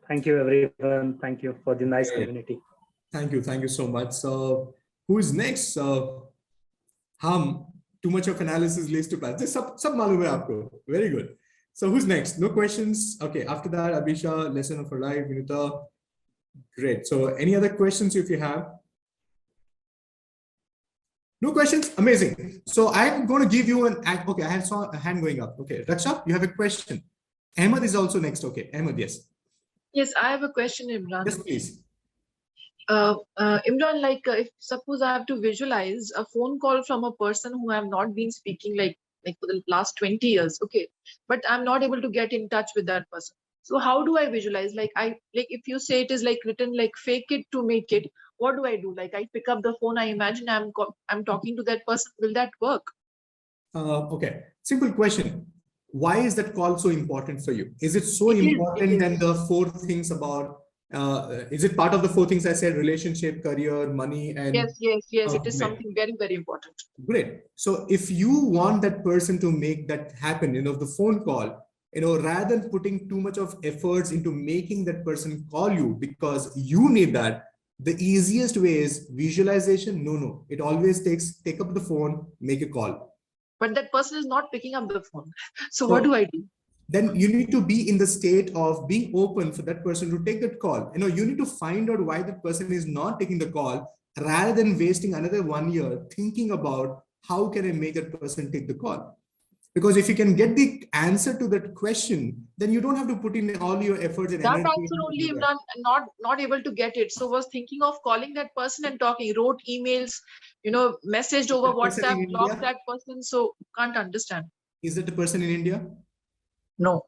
Thank you, everyone. Thank you for the nice community. Thank you. Thank you so much. So who is next? Too much of analysis leads to plans. Sab malum hai aapko. Very good. So who's next? No questions? Okay. After that, Abhisha, lesson for life, Vinuta. Great. So any other questions if you have? No questions? Amazing. So I'm going to give you okay, I saw a hand going up. Okay. Raksha, you have a question. Ahmed is also next. Okay. Ahmed, yes. Yes, I have a question, Imran. Yes, please. Imran, if suppose I have to visualize a phone call from a person who I have not been speaking like for the last 20 years, okay, but I'm not able to get in touch with that person. So how do I visualize? If you say it is written fake it to make it, what do I do? I pick up the phone, I imagine I'm talking to that person. Will that work? Okay, simple question. why is that call so important for you? Is it so important than the 4 things about, is it part of the 4 things I said, relationship, career, money, and... Yes. It is something very, very important. Great. So if you want that person to make that happen, the phone call, rather than putting too much of efforts into making that person call you because you need that, the easiest way is visualization. No. It always take up the phone, make a call. But that person is not picking up the phone. So what do I do? Then you need to be in the state of being open for that person to take that call. You need to find out why that person is not taking the call, rather than wasting another 1 year thinking about how can I make that person take the call. Because if you can get the answer to that question, then you don't have to put in all your efforts and that energy. answer only Imran not able to get it. So was thinking of calling that person and talking, wrote emails, messaged over WhatsApp, blocked that person. So can't understand. Is that the person in India? No.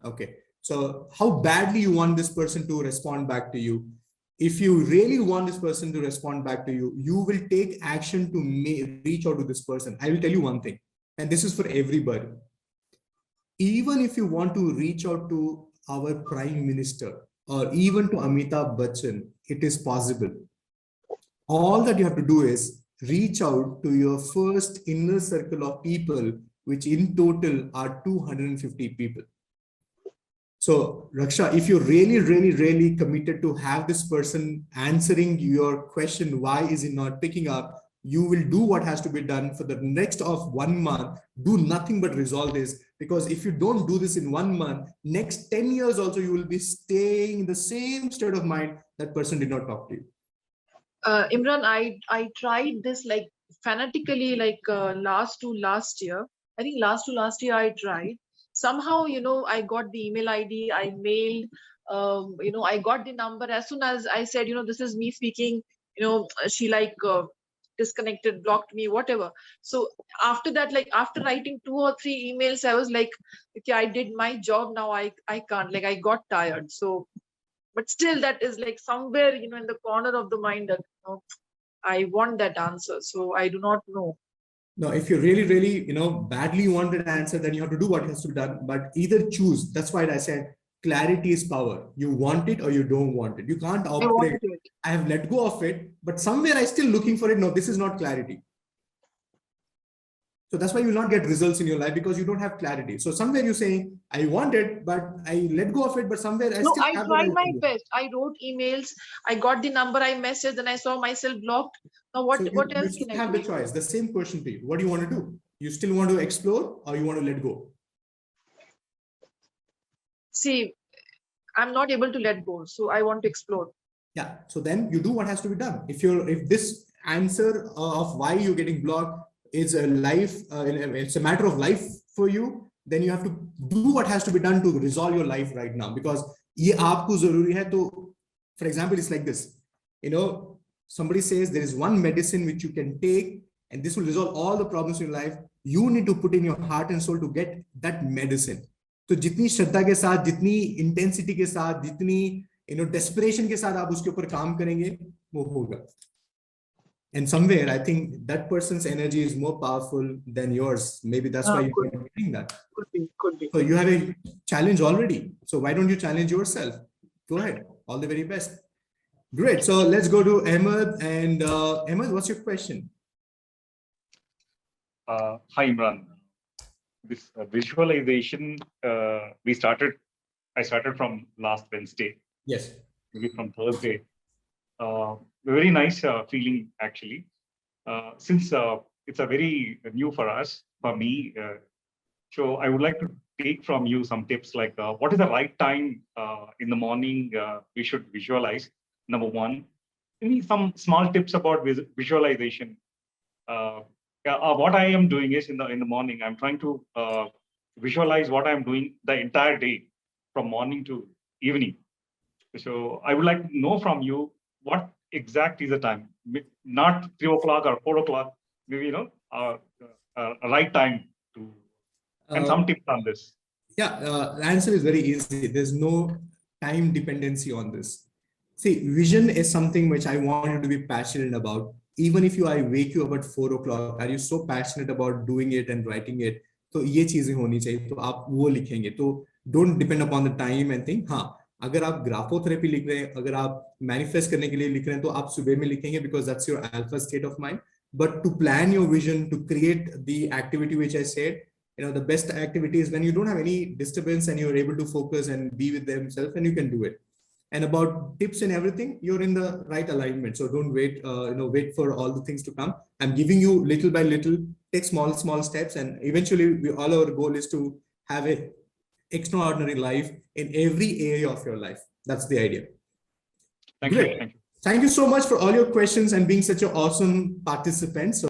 Okay. So how badly you want this person to respond back to you? If you really want this person to respond back to you, you will take action to reach out to this person. I will tell you one thing, and this is for everybody. Even if you want to reach out to our Prime Minister or even to Amitabh Bachchan, it is possible. All that you have to do is reach out to your first inner circle of people, which in total are 250 people. So Raksha, if you're really committed to have this person answering your question, why is he not picking up, you will do what has to be done for the next of 1 month. Do nothing but resolve this, because if you don't do this in 1 month, next 10 years also, you will be staying in the same state of mind. That person did not talk to you. Imran, I tried this like fanatically, like last year. I think last year I tried. Somehow, I got the email ID, I mailed, I got the number. As soon as I said, this is me speaking, she disconnected, blocked me, whatever. So after that, like after writing 2 or 3 emails, I was like, okay, I did my job. Now I can't, like I got tired. So, but still that is like somewhere, in the corner of the mind that, I want that answer. So I do not know. No, if you really, badly want an answer, then you have to do what has to be done, but either choose. That's why I said clarity is power. You want it or you don't want it. You can't operate. I have let go of it, but somewhere I still looking for it. No, this is not clarity. So that's why you will not get results in your life, because you don't have clarity. So somewhere you're saying, I want it, but I let go of it, but somewhere I still have tried my best. I wrote emails. I got the number, I messaged, and I saw myself blocked. Now what else can I do? You have the choice. The same question to you. What do you want to do? You still want to explore or you want to let go? See, I'm not able to let go. So I want to explore. Yeah. So then you do what has to be done. If this answer of why you're getting blocked is a life, it's a matter of life for you, then you have to do what has to be done to resolve your life right now, because ye aapko zaruri hai. To, for example, it's like this, somebody says there is one medicine which you can take and this will resolve all the problems in your life. You need to put in your heart and soul to get that medicine. So jitni shraddha ke saath, jitni intensity ke saath, jitni desperation ke saath aap uske upar kaam karenge, wo hoga. And somewhere, I think that person's energy is more powerful than yours. Maybe that's why you're doing that. Could be. So you have a challenge already. So why don't you challenge yourself? Go ahead. All the very best. Great. So let's go to Ahmed. And Ahmed, what's your question? Hi, Imran. This visualization, I started from last Wednesday. Yes. Maybe from Thursday. Very nice feeling, actually. Since it's a very new for us, for me, so I would like to take from you some tips, like what is the right time in the morning we should visualize, number one. Give me some small tips about visualization. What I am doing is in the morning, I'm trying to visualize what I'm doing the entire day, from morning to evening. So I would like to know from you, what exact is the time? Not 3 o'clock or 4 o'clock, maybe, a right time to, and some tips on this. Yeah, the answer is very easy. There's no time dependency on this. See, vision is something which I want you to be passionate about. Even if I wake you up at 4 o'clock, are you so passionate about doing it and writing it? तो ये चीजें होनी चाहिए, तो आप वो लिखेंगे. तो don't depend upon the time and thing. हाँ, अगर आप ग्राफोथेरेपी लिख रहे हैं, अगर आप मैनिफेस्ट करने के लिए लिख रहे हैं, तो आप सुबह में लिखेंगे because that's your alpha state of mind. But to plan your vision, to create the activity which I said, you know, the best activity is when you don't have any disturbance and you're able to focus and be with themselves, and you can do it. And about tips and everything, you're in the right alignment. So don't wait, wait for all the things to come. I'm giving you little by little. Take small steps, and eventually all our goal is to have a extraordinary life in every area of your life. That's the idea. Thank you. Thank you so much for all your questions and being such an awesome participant. So